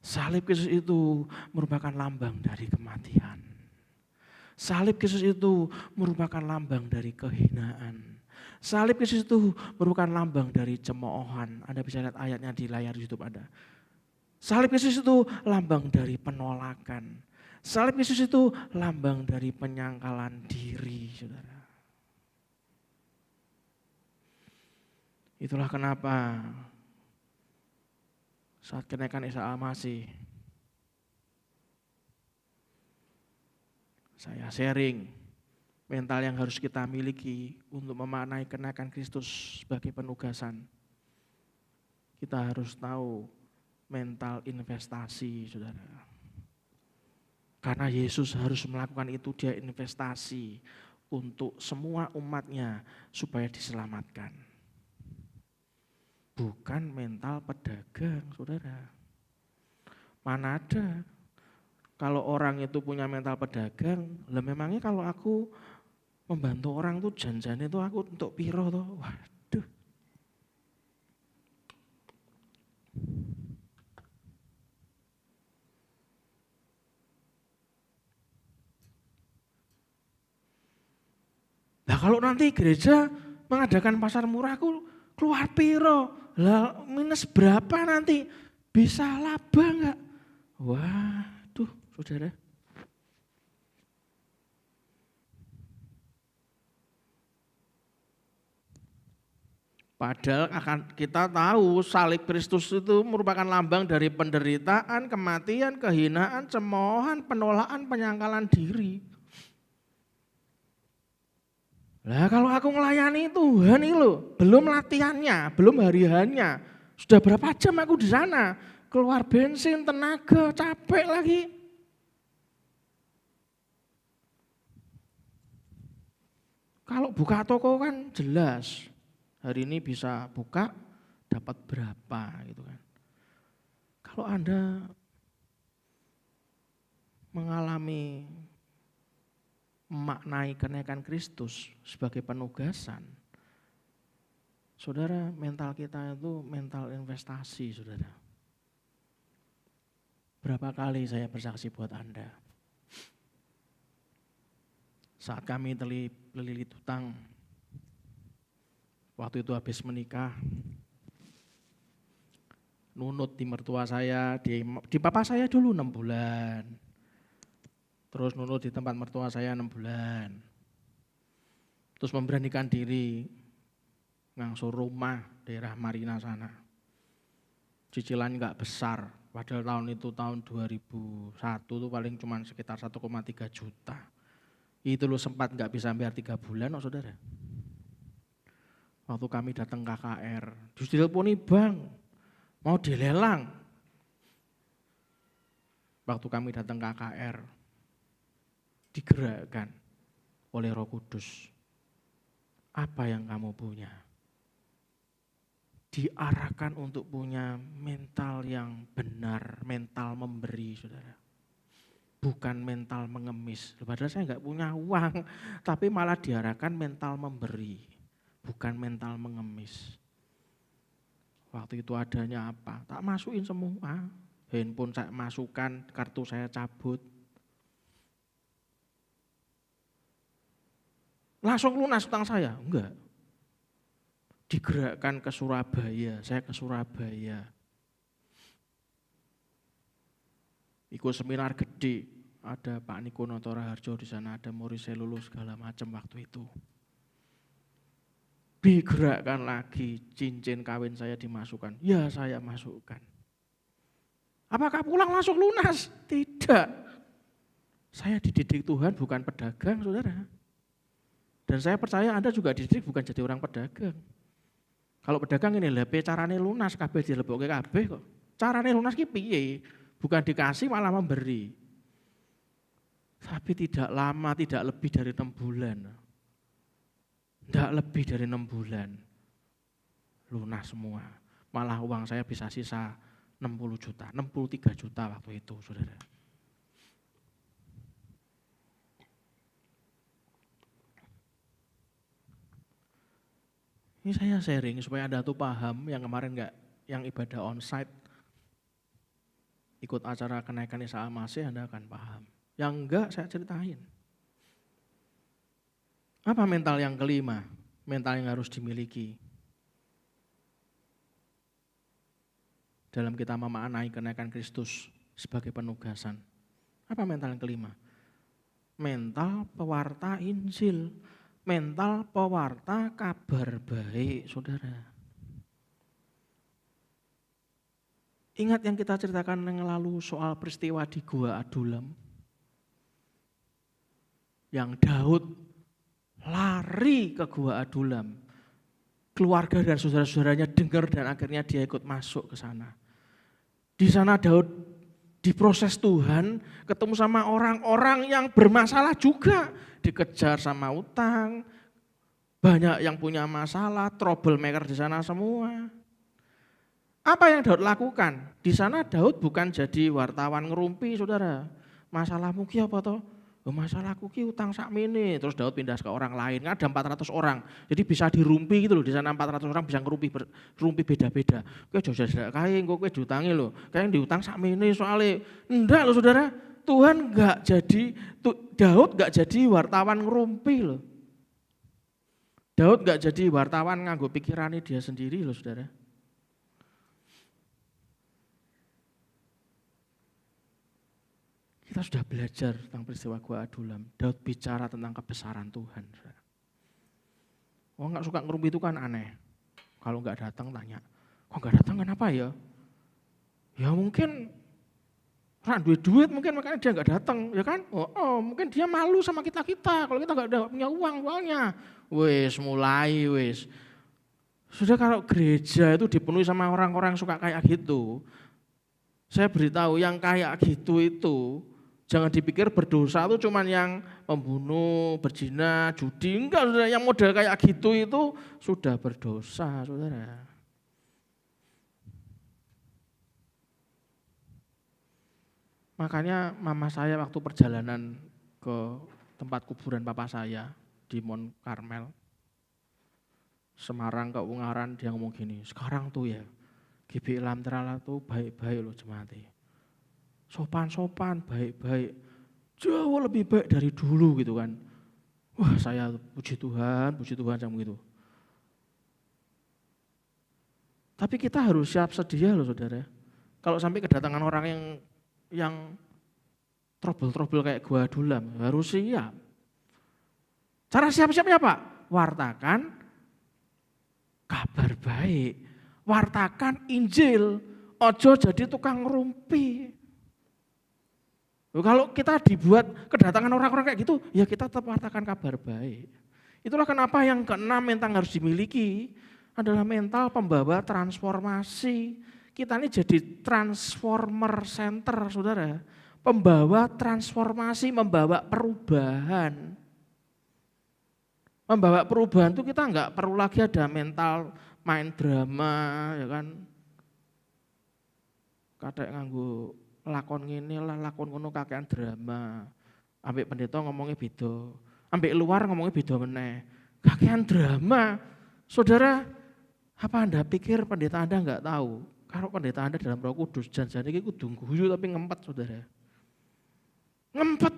Speaker 3: Salib Kristus itu merupakan lambang dari kematian. Salib Kristus itu merupakan lambang dari kehinaan. Salib Kristus itu merupakan lambang dari cemoohan. Anda bisa lihat ayatnya di layar YouTube Anda. Salib Kristus itu lambang dari penolakan. Salib Kristus itu lambang dari penyangkalan diri, saudara. Itulah kenapa saat kenaikan Isa Al-Masih, saya sharing mental yang harus kita miliki untuk memaknai kenaikan Kristus sebagai penugasan. Kita harus tahu mental investasi, saudara. Karena Yesus harus melakukan itu, dia investasi untuk semua umatnya supaya diselamatkan. Bukan mental pedagang, saudara. Mana ada kalau orang itu punya mental pedagang, lah memangnya kalau aku membantu orang tuh janjian itu aku untuk piro toh? Waduh. Nah kalau nanti gereja mengadakan pasar murah, aku keluar piro? Lah minus berapa nanti? Bisa laba enggak? Waduh, saudara. Padahal kita tahu salib Kristus itu merupakan lambang dari penderitaan, kematian, kehinaan, cemoohan, penolakan, penyangkalan diri. Lah kalau aku melayani Tuhan ini loh, belum latihannya, belum hariannya, sudah berapa jam aku di sana, keluar bensin, tenaga, capek lagi. Kalau buka toko kan jelas, hari ini bisa buka, dapat berapa gitu kan. Kalau Anda mengalami memaknai kenaikan Kristus sebagai penugasan, saudara, mental kita itu mental investasi, saudara. Berapa kali saya bersaksi buat Anda, saat kami terlilit hutang, waktu itu habis menikah, nunut di mertua saya, di papa saya dulu 6 bulan. Terus nunut di tempat mertua saya 6 bulan. Terus memberanikan diri ngangsur rumah daerah Marina sana. Cicilan enggak besar, padahal tahun itu tahun 2001 tuh paling cuma sekitar 1,3 juta. Itu lo sempat enggak bisa bayar 3 bulan, oh saudara. Waktu kami datang KKR, diteleponi bang, mau dilelang. Waktu kami datang KKR, digerakkan oleh Roh Kudus. Apa yang kamu punya? Diarahkan untuk punya mental yang benar, mental memberi, saudara. Bukan mental mengemis. Padahal saya enggak punya uang, tapi malah diarahkan mental memberi, bukan mental mengemis. Waktu itu adanya apa? Tak masukin semua. Handphone saya masukkan, kartu saya cabut. Langsung lunas utang saya? Enggak. Digerakkan ke Surabaya, saya ke Surabaya. Ikut seminar gede, ada Pak Niko Notora Harjo di sana, ada Maurice lulus segala macam waktu itu. Digerakkan lagi, cincin kawin saya dimasukkan. Ya saya masukkan. Apakah pulang langsung lunas? Tidak. Saya dididik Tuhan bukan pedagang, saudara. Dan saya percaya Anda juga dididik bukan jadi orang pedagang. Kalau pedagang ini lepe carane lunas, kabeh dilebokke kabeh kok. Carane lunas ki piye? Bukan dikasih malah memberi. Tapi tidak lama, tidak lebih dari 6 bulan. Tidak lebih dari 6 bulan. Lunas semua. Malah uang saya bisa sisa 60 juta, 63 juta waktu itu, saudara. Ini saya sharing supaya Anda tuh paham yang kemarin yang ibadah onsite ikut acara kenaikan Isa Al-Masih, Anda akan paham. Yang enggak saya ceritain. Apa mental yang kelima? Mental yang harus dimiliki dalam kita memaknai kenaikan Kristus sebagai penugasan. Apa mental yang kelima? Mental pewarta Injil. Mental pewarta kabar baik, saudara. Ingat yang kita ceritakan yang lalu soal peristiwa di Gua Adulam. Yang Daud lari ke Gua Adulam. Keluarga dan saudara-saudaranya dengar dan akhirnya dia ikut masuk ke sana. Di sana Daud diproses Tuhan, ketemu sama orang-orang yang bermasalah juga. Dikejar sama utang, banyak yang punya masalah, troublemaker di sana semua. Apa yang Daud lakukan? Di sana Daud bukan jadi wartawan ngerumpi, saudara. Masalahmu ki apa toh? Masalahku ki utang sakmene. Terus Daud pindah ke orang lain. Ada 400 orang. Jadi bisa dirumpi gitu loh. Di sana 400 orang bisa ngerumpi beda-beda. Kowe jajak kae engko kowe diutangi lho. Kae diutang sakmene soalnya. Enggak loh, saudara. Tuhan Daud enggak jadi wartawan ngerumpi loh. Daud enggak jadi wartawan nganggo pikirannya dia sendiri loh, saudara. Kita sudah belajar tentang peristiwa Gua Adulam. Daud bicara tentang kebesaran Tuhan. Oh, nggak suka ngerumpi itu kan aneh. Kalau nggak datang tanya, kok nggak datang kenapa ya? Ya mungkin duit mungkin makanya dia nggak datang, ya kan? Mungkin dia malu sama kita kalau kita nggak ada punya uangnya. Mulai. Sudah kalau gereja itu dipenuhi sama orang-orang suka kayak gitu. Saya beritahu yang kayak gitu itu jangan dipikir berdosa itu cuman yang membunuh, berzina, judi. Enggak, saudara, yang model kayak gitu itu sudah berdosa, saudara. Makanya mama saya waktu perjalanan ke tempat kuburan papa saya di Mount Carmel, Semarang ke Ungaran, dia ngomong gini, sekarang tuh ya GBI Lamtera tuh baik-baik loh jemaatnya. Sopan-sopan, baik-baik, jauh lebih baik dari dulu gitu kan. Wah, saya puji Tuhan sama gitu. Tapi kita harus siap sedia loh, saudara. Kalau sampai kedatangan orang yang trouble kayak Gua Adulam, harus siap. Cara siap-siapnya apa? Wartakan kabar baik, wartakan Injil, ojo jadi tukang ngerumpi. Kalau kita dibuat kedatangan orang-orang kayak gitu, ya kita tetap wartakan kabar baik. Itulah kenapa yang keenam mental harus dimiliki adalah mental pembawa transformasi. Kita ini jadi transformer center, saudara. Pembawa transformasi, membawa perubahan. Membawa perubahan itu kita enggak perlu lagi ada mental main drama, ya kan. Kadek nganggo lakon ngene lah, lakon ngono kakean drama. Ambek pendeta ngomongnya beda. Ambek luar ngomongnya beda meneh. Kakean drama. Saudara, apa Anda pikir pendeta Anda enggak tahu? Kalau pendeta Anda dalam Roh Kudus, jangan-jangan iki kudu guyu tapi ngempet, saudara. Ngempet.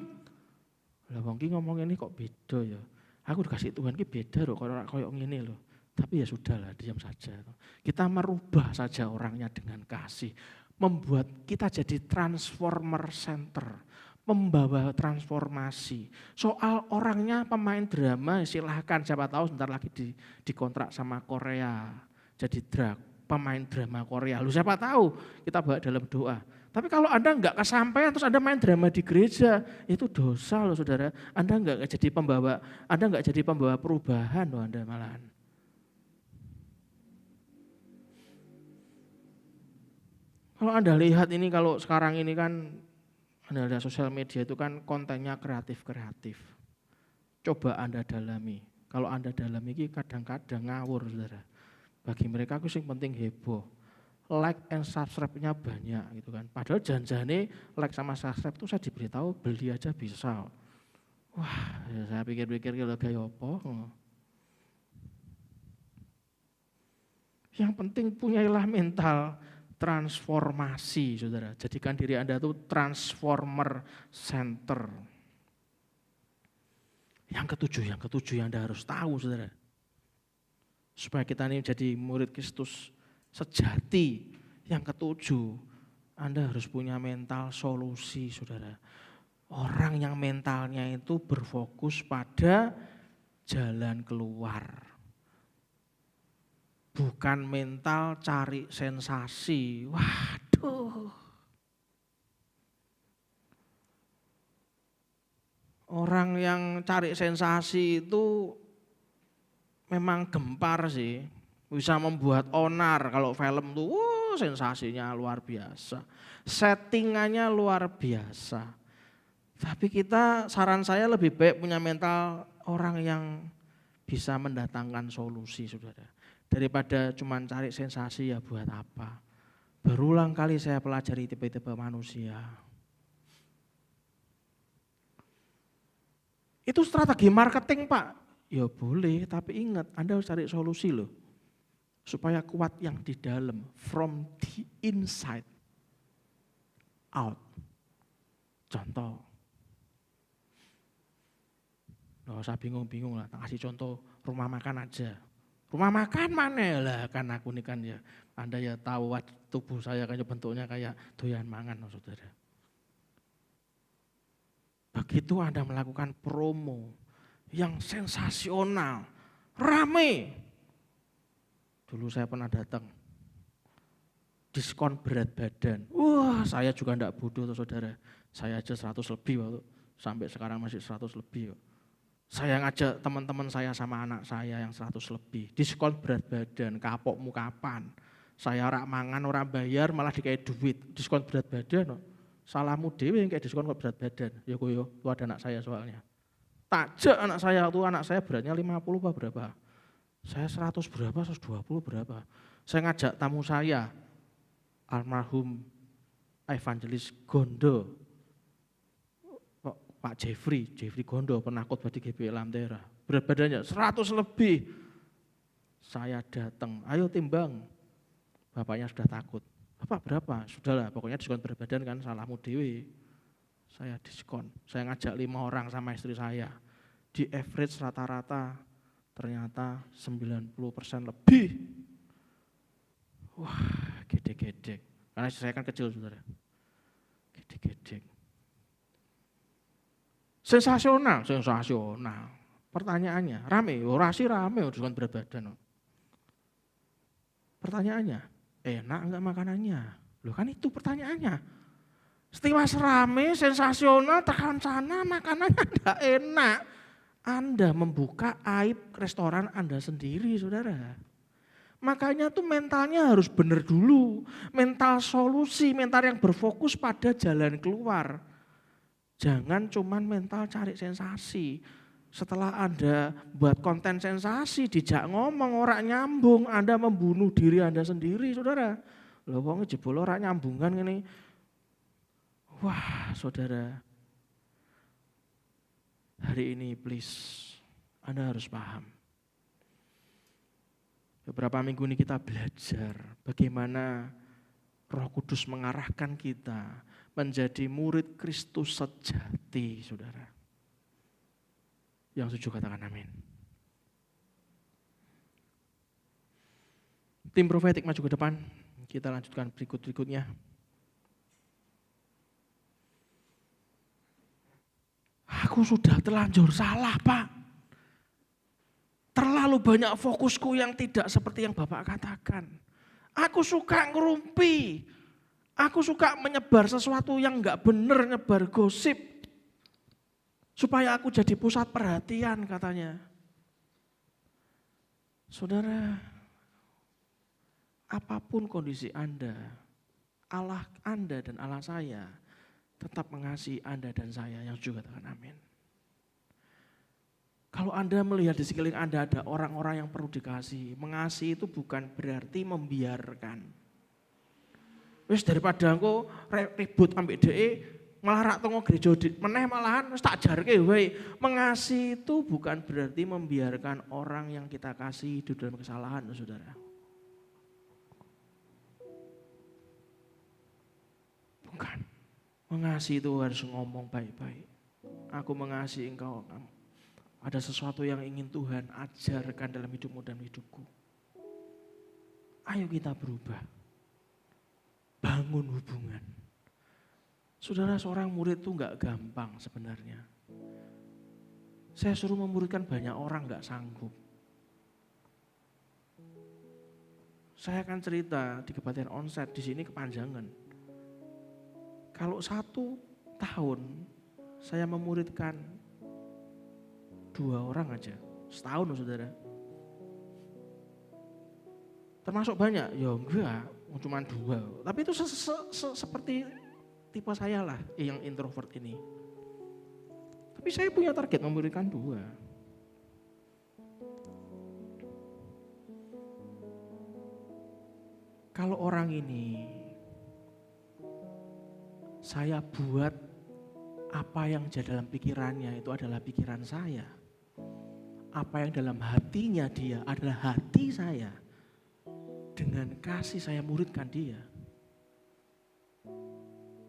Speaker 3: Lah wong ki ngomong ini kok beda ya. Aku dikasih Tuhan ki beda loh kalau koyo ngene loh. Tapi ya sudahlah, diam saja. Kita merubah saja orangnya dengan kasih. Membuat kita jadi transformer center, membawa transformasi. Soal orangnya pemain drama, silahkan, siapa tahu sebentar lagi dikontrak sama Korea, jadi pemain drama Korea. Lu siapa tahu, kita bawa dalam doa. Tapi kalau Anda nggak kesampaian terus Anda main drama di gereja, itu dosa loh saudara. Anda nggak jadi pembawa perubahan loh Anda malahan. Kalau Anda lihat ini, kalau sekarang ini kan Anda lihat sosial media itu kan kontennya kreatif. Coba Anda dalami. Kalau Anda dalami ini kadang-kadang ngawur saudara. Bagi mereka aku yang penting heboh. Like and subscribe-nya banyak gitu kan. Padahal janjane like sama subscribe itu saya diberitahu beli aja bisa. Wah, ya saya pikir-pikir kalau gaya apa. Yang penting punyailah mental transformasi saudara. Jadikan diri Anda itu transformer center. Yang ketujuh yang Anda harus tahu saudara. Supaya kita ini jadi murid Kristus sejati. Yang ketujuh, Anda harus punya mental solusi saudara. Orang yang mentalnya itu berfokus pada jalan keluar. Bukan mental cari sensasi. Waduh. Orang yang cari sensasi itu memang gempar sih. Bisa membuat onar kalau film tuh sensasinya luar biasa. Settingannya luar biasa. Tapi saran saya lebih baik punya mental orang yang bisa mendatangkan solusi saudara. Daripada cuma cari sensasi ya buat apa. Berulang kali saya pelajari tipe-tipe manusia. Itu strategi marketing Pak. Ya boleh, tapi ingat Anda harus cari solusi loh. Supaya kuat yang di dalam, from the inside out. Contoh. Nggak usah bingung-bingung lah, kasih contoh rumah makan aja. Rumah makan mana lah, kan aku ini kan ya, Anda ya tahu tubuh saya kan bentuknya kayak doyan mangan saudara. Begitu Anda melakukan promo yang sensasional, rame. Dulu saya pernah datang, diskon berat badan. Wah saya juga enggak bodoh saudara, saya aja 100 lebih waktu, sampai sekarang masih 100 lebih. Saya ngajak teman-teman saya sama anak saya yang 100 lebih, diskon berat badan, kapokmu kapan? Saya rak mangan orang bayar malah dikai duit, diskon berat badan. Salahmu dewe yang kayak diskon berat badan. Ya koyo, itu ada anak saya soalnya. Takjak anak saya beratnya 50 apa berapa? Saya 100 berapa, 120 berapa. Saya ngajak tamu saya, almarhum Evangelis Gondo, Pak Jeffrey Gondo, pernah khotbah di GBI Lamtera. Berat badannya 100 lebih. Saya datang, ayo timbang. Bapaknya sudah takut. Bapak berapa? Sudahlah, pokoknya diskon berat badan kan salahmu dewe. Saya diskon. Saya ngajak 5 orang sama istri saya. Di average rata-rata ternyata 90% lebih. Wah, gede-gede. Karena saya kan kecil saudara. Gede-gede. Sensasional. Pertanyaannya, rame, orasi rame, diskon berat badan. Pertanyaannya, enak enggak makanannya? Loh kan itu pertanyaannya. Setiwas rame, sensasional, tekan sana makanannya enggak enak. Anda membuka aib restoran Anda sendiri, saudara. Makanya tuh mentalnya harus benar dulu. Mental solusi, mental yang berfokus pada jalan keluar. Jangan cuman mental cari sensasi. Setelah Anda buat konten sensasi, dijak ngomong, orang nyambung, Anda membunuh diri Anda sendiri, saudara. Loh, wong jebol orang nyambungan ini. Wah, saudara. Hari ini please, Anda harus paham. Beberapa minggu ini kita belajar bagaimana Roh Kudus mengarahkan kita menjadi murid Kristus sejati, saudara. Yang setuju katakan amin. Tim profetik maju ke depan, kita lanjutkan berikutnya. Aku sudah terlanjur salah, Pak. Terlalu banyak fokusku yang tidak seperti yang Bapak katakan. Aku suka ngerumpi. Aku suka menyebar sesuatu yang gak benar, nyebar gosip. Supaya aku jadi pusat perhatian katanya. Saudara, apapun kondisi Anda, Allah Anda dan Allah saya tetap mengasihi Anda dan saya yang juga katakan amin. Kalau Anda melihat di sekeliling Anda ada orang-orang yang perlu dikasihi, mengasihi itu bukan berarti membiarkan. Wis daripada engko ribut ambek dhek malah rak tengok gereja meneh malahan wis tak jarke wae. Mengasihi itu bukan berarti membiarkan orang yang kita kasih hidup dalam kesalahan, Saudara. Bukan. Mengasihi itu harus ngomong baik-baik. Aku mengasihi engkau. Ada sesuatu yang ingin Tuhan ajarkan dalam hidupmu dan hidupku. Ayo kita berubah. Bangun hubungan. Saudara, seorang murid itu gak gampang sebenarnya. Saya suruh memuridkan banyak orang gak sanggup. Saya akan cerita di kebaktian onsite di sini kepanjangan. Kalau 1 tahun saya memuridkan 2 orang aja, setahun saudara. Termasuk banyak? Ya enggak, cuma 2. Tapi itu seperti tipe saya lah yang introvert ini. Tapi saya punya target memuridkan 2. Kalau orang ini saya buat apa yang jadi dalam pikirannya itu adalah pikiran saya. Apa yang dalam hatinya dia adalah hati saya. Dengan kasih saya muridkan dia.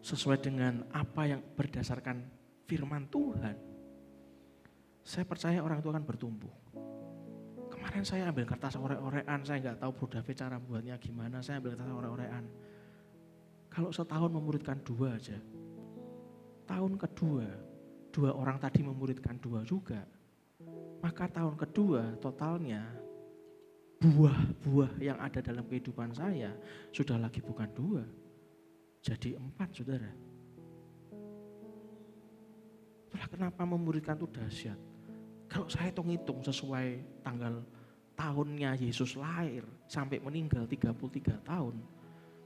Speaker 3: Sesuai dengan apa yang berdasarkan firman Tuhan. Saya percaya orang itu akan bertumbuh. Kemarin saya ambil kertas orek-orekan, saya nggak tahu Bro David cara buatnya gimana, saya ambil kertas orek-orekan. Kalau setahun memuridkan 2 aja, tahun kedua 2 orang tadi memuridkan 2 juga, maka tahun kedua totalnya buah-buah yang ada dalam kehidupan saya sudah lagi bukan 2, jadi 4 saudara. Itulah kenapa memuridkan itu dahsyat. Kalau saya hitung-hitung sesuai tanggal tahunnya Yesus lahir sampai meninggal 33 tahun,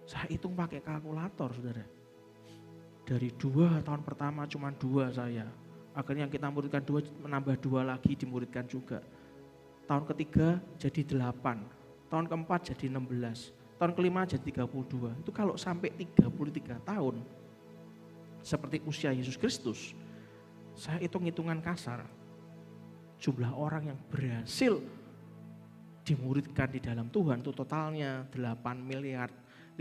Speaker 3: saya hitung pakai kalkulator saudara. Dari 2 tahun pertama cuma 2 saya. Akhirnya yang kita muridkan 2 menambah 2 lagi dimuridkan juga. Tahun ketiga jadi 8. Tahun keempat jadi 16. Tahun kelima jadi 32. Itu kalau sampai 33 tahun. Seperti usia Yesus Kristus. Saya hitung-hitungan kasar. Jumlah orang yang berhasil dimuridkan di dalam Tuhan itu totalnya 8.934.592.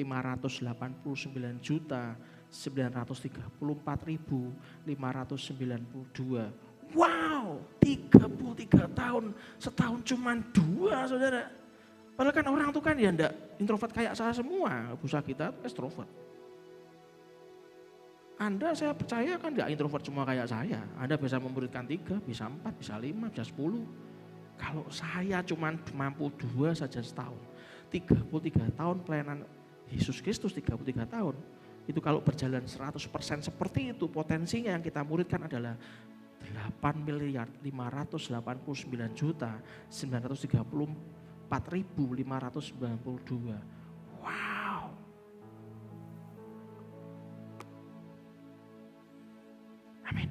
Speaker 3: Wow, 33 tahun, setahun cuma 2 saudara. Padahal kan orang itu kan ya enggak introvert kayak saya semua, busa kita extrovert. Anda saya percaya kan enggak introvert semua kayak saya. Anda bisa memuridkan 3, bisa 4, bisa 5, bisa 10. Kalau saya cuma mampu 2 saja setahun. 33 tahun pelayanan Yesus Kristus 33 tahun. Itu kalau berjalan 100% seperti itu, potensinya yang kita muridkan adalah 8.934.934.592. Wow. Amin.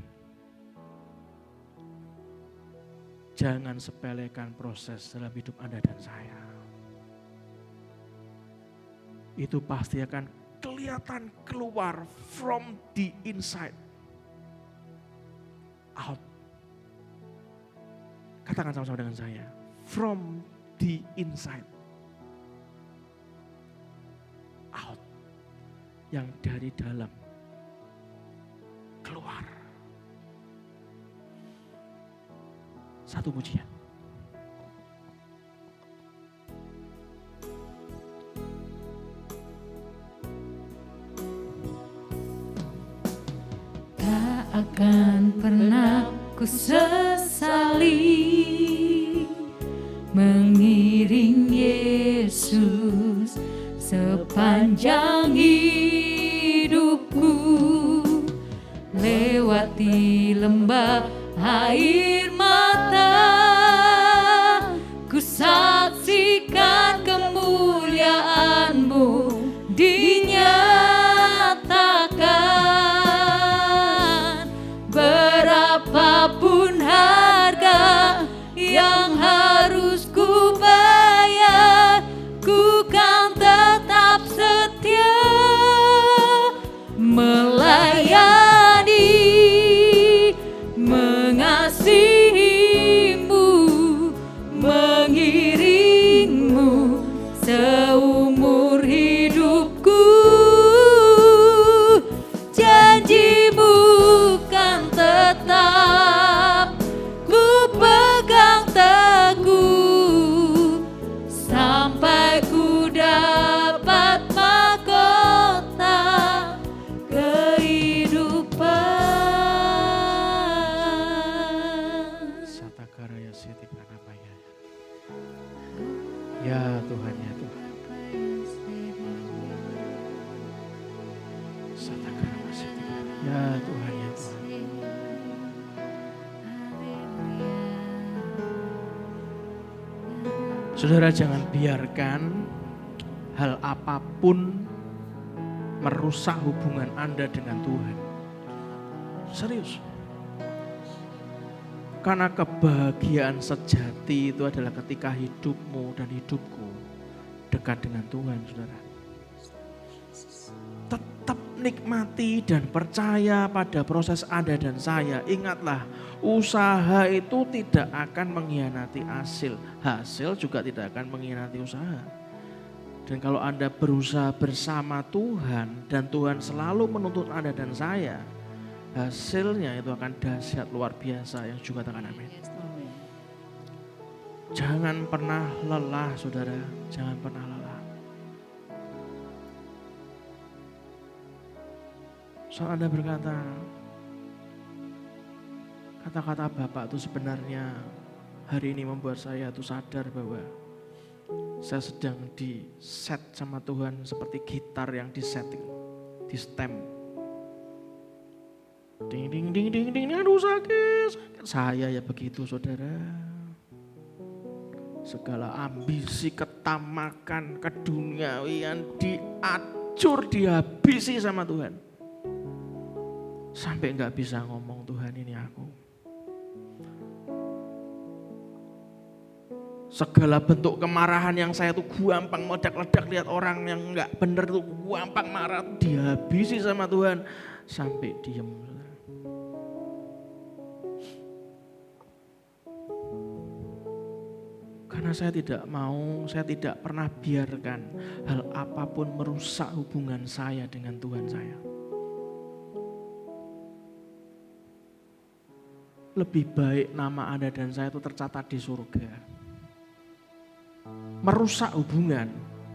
Speaker 3: Jangan sepelekan proses dalam hidup Anda dan saya. Itu pasti akan kelihatan keluar from the inside out. Katakan sama-sama dengan saya. From the inside out. Yang dari dalam keluar. Satu pujian.
Speaker 2: Tak akan pernah ku sesali mengiring Yesus sepanjang hidup. lewati lembah air mata, ku saksikan kemuliaan-Mu dinyatakan. Berapapun harga yang harus ku bayar, ku kan tetap setia melayani, mengasihi-Mu, mengiring-Mu seumur hidupku. Janji-Mu kan tetap ku pegang teguh sampai ku dapat mahkota kehidupan.
Speaker 3: Satakaraya Siti Pranapaya. Ya Tuhan, ya Tuhan. Satakaraya Siti. Ya Tuhan, ya Tuhan. Saudara, jangan biarkan hal apapun merusak hubungan Anda dengan Tuhan. Serius. Karena kebahagiaan sejati itu adalah ketika hidupmu dan hidupku dekat dengan Tuhan, saudara. Tetap nikmati dan percaya pada proses Anda dan saya. Ingatlah, usaha itu tidak akan mengkhianati hasil. Hasil juga tidak akan mengkhianati usaha. Dan kalau Anda berusaha bersama Tuhan dan Tuhan selalu menuntut Anda dan saya, hasilnya itu akan dahsyat luar biasa. Yang juga katakan amin. Jangan pernah lelah, saudara. Jangan pernah lelah. Saat Anda berkata, kata-kata Bapak itu sebenarnya hari ini membuat saya itu sadar bahwa saya sedang di set sama Tuhan seperti gitar yang di setting, di stem. Ding ding ding ding ding, aduh sakit. Saya ya begitu, saudara. Segala ambisi, ketamakan, keduniawian diacur, dihabisi sama Tuhan. Sampai gak bisa ngomong, Tuhan ini aku. Segala bentuk kemarahan yang saya tuh gampang meledak-ledak lihat orang yang gak bener tuh gampang marah, dihabisi sama Tuhan. Sampai diem. Karena saya tidak pernah biarkan hal apapun merusak hubungan saya dengan Tuhan saya. Lebih baik nama Anda dan saya itu tercatat di surga. Merusak hubungan,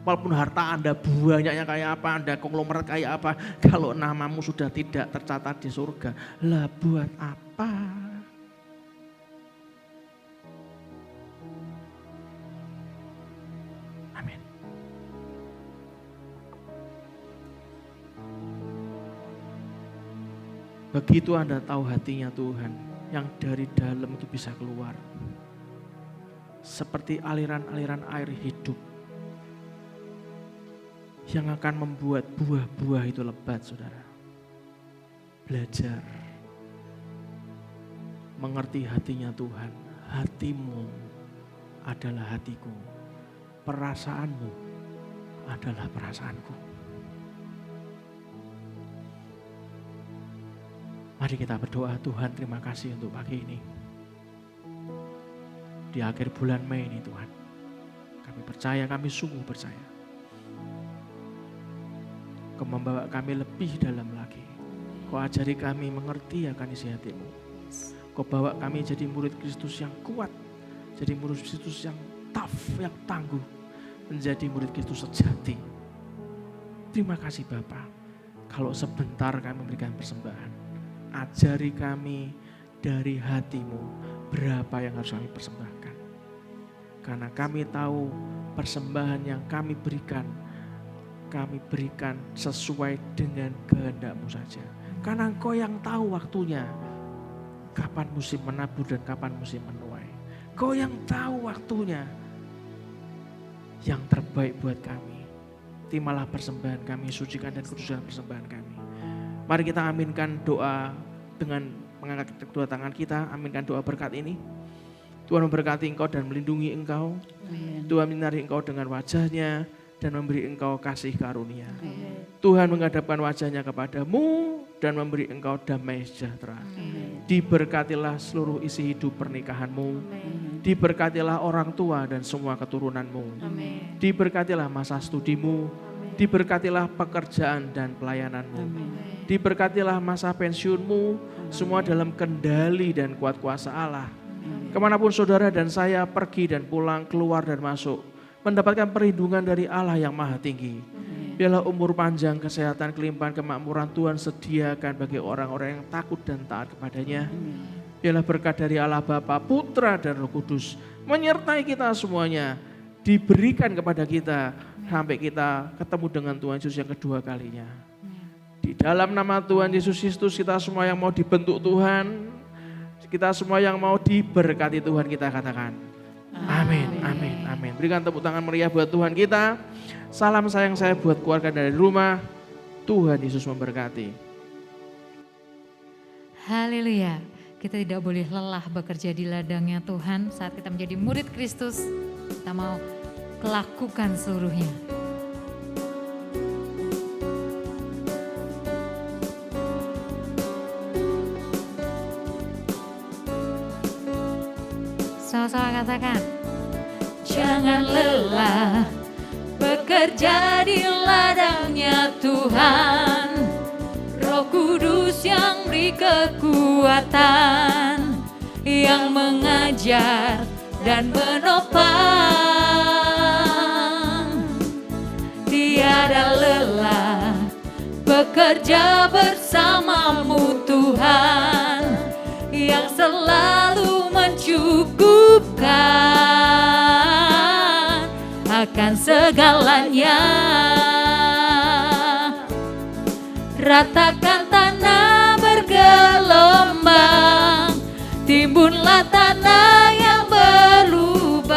Speaker 3: walaupun harta Anda banyaknya kayak apa, Anda konglomerat kayak apa, kalau namamu sudah tidak tercatat di surga, lah buat apa? Amin. Begitu Anda tahu hatinya Tuhan, yang dari dalam itu bisa keluar. Seperti aliran-aliran air hidup yang akan membuat buah-buah itu lebat, saudara. Belajar mengerti hatinya Tuhan. Hatimu adalah hatiku, perasaanmu adalah perasaanku. Mari kita berdoa. Tuhan, terima kasih untuk pagi ini. Di akhir bulan Mei ini Tuhan, kami percaya, kami sungguh percaya Kau membawa kami lebih dalam lagi. Kau ajari kami mengerti akan isi hati-Mu. Kau bawa kami jadi murid Kristus yang kuat, jadi murid Kristus yang tough, yang tangguh, menjadi murid Kristus sejati. Terima kasih Bapa. Kalau sebentar kami memberikan persembahan, ajari kami dari hati-Mu berapa yang harus kami persembahkan. Karena kami tahu persembahan yang kami berikan sesuai dengan kehendak-Mu saja. Karena Engkau yang tahu waktunya, kapan musim menabur dan kapan musim menuai. Engkau yang tahu waktunya, yang terbaik buat kami. Terimalah persembahan kami, sucikan dan kuduskan persembahan kami. Mari kita aminkan doa dengan mengangkat kedua tangan kita, aminkan doa berkat ini. Tuhan memberkati engkau dan melindungi engkau. Tuhan menyinari engkau dengan wajahnya dan memberi engkau kasih karunia. Tuhan menghadapkan wajahnya kepadamu dan memberi engkau damai sejahtera. Diberkatilah seluruh isi hidup pernikahanmu. Diberkatilah orang tua dan semua keturunanmu. Diberkatilah masa studimu. Diberkatilah pekerjaan dan pelayananmu. Diberkatilah masa pensiunmu, semua dalam kendali dan kuat kuasa Allah. Kemanapun saudara dan saya pergi dan pulang, keluar dan masuk, mendapatkan perlindungan dari Allah yang maha tinggi. Biarlah umur panjang, kesehatan, kelimpahan, kemakmuran Tuhan sediakan bagi orang-orang yang takut dan taat kepadanya. Biarlah berkat dari Allah Bapa, Putra dan Roh Kudus menyertai kita semuanya, diberikan kepada kita sampai kita ketemu dengan Tuhan Yesus yang kedua kalinya. Di dalam nama Tuhan Yesus Kristus, kita semua yang mau dibentuk Tuhan, kita semua yang mau diberkati Tuhan, kita katakan amin, amin, amin. Berikan tepuk tangan meriah buat Tuhan kita. Salam sayang saya buat keluarga dari rumah. Tuhan Yesus memberkati.
Speaker 1: Haleluya. Kita tidak boleh lelah bekerja di ladangnya Tuhan. Saat kita menjadi murid Kristus, kita mau lakukan seluruhnya. Sama-sama katakan,
Speaker 2: Jangan lelah bekerja di ladangnya Tuhan. Roh Kudus yang beri kekuatan, yang mengajar dan menopang. Tiada lelah bekerja bersamamu Tuhan, yang selalu mencukupkan akan segalanya. Ratakan tanah bergelombang, timbunlah tanah yang berlubang,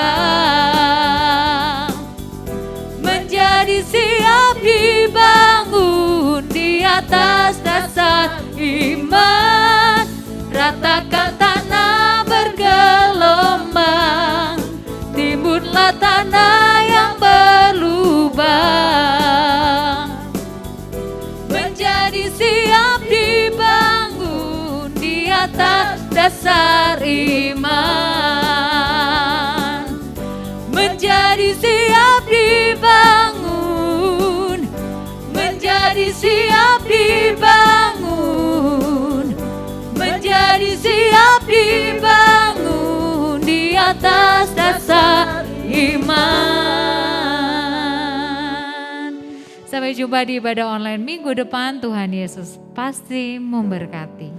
Speaker 2: menjadi siap dibangun di atas dasar iman. Ratakan tanah bergelombang, timbunlah tanah yang berlubang, menjadi siap dibangun di atas dasar iman. Menjadi siap dibangun, menjadi siap dibangun, menjadi siap dibangun di atas dasar iman.
Speaker 1: sampai jumpa di ibadah online minggu depan. Tuhan Yesus pasti memberkati.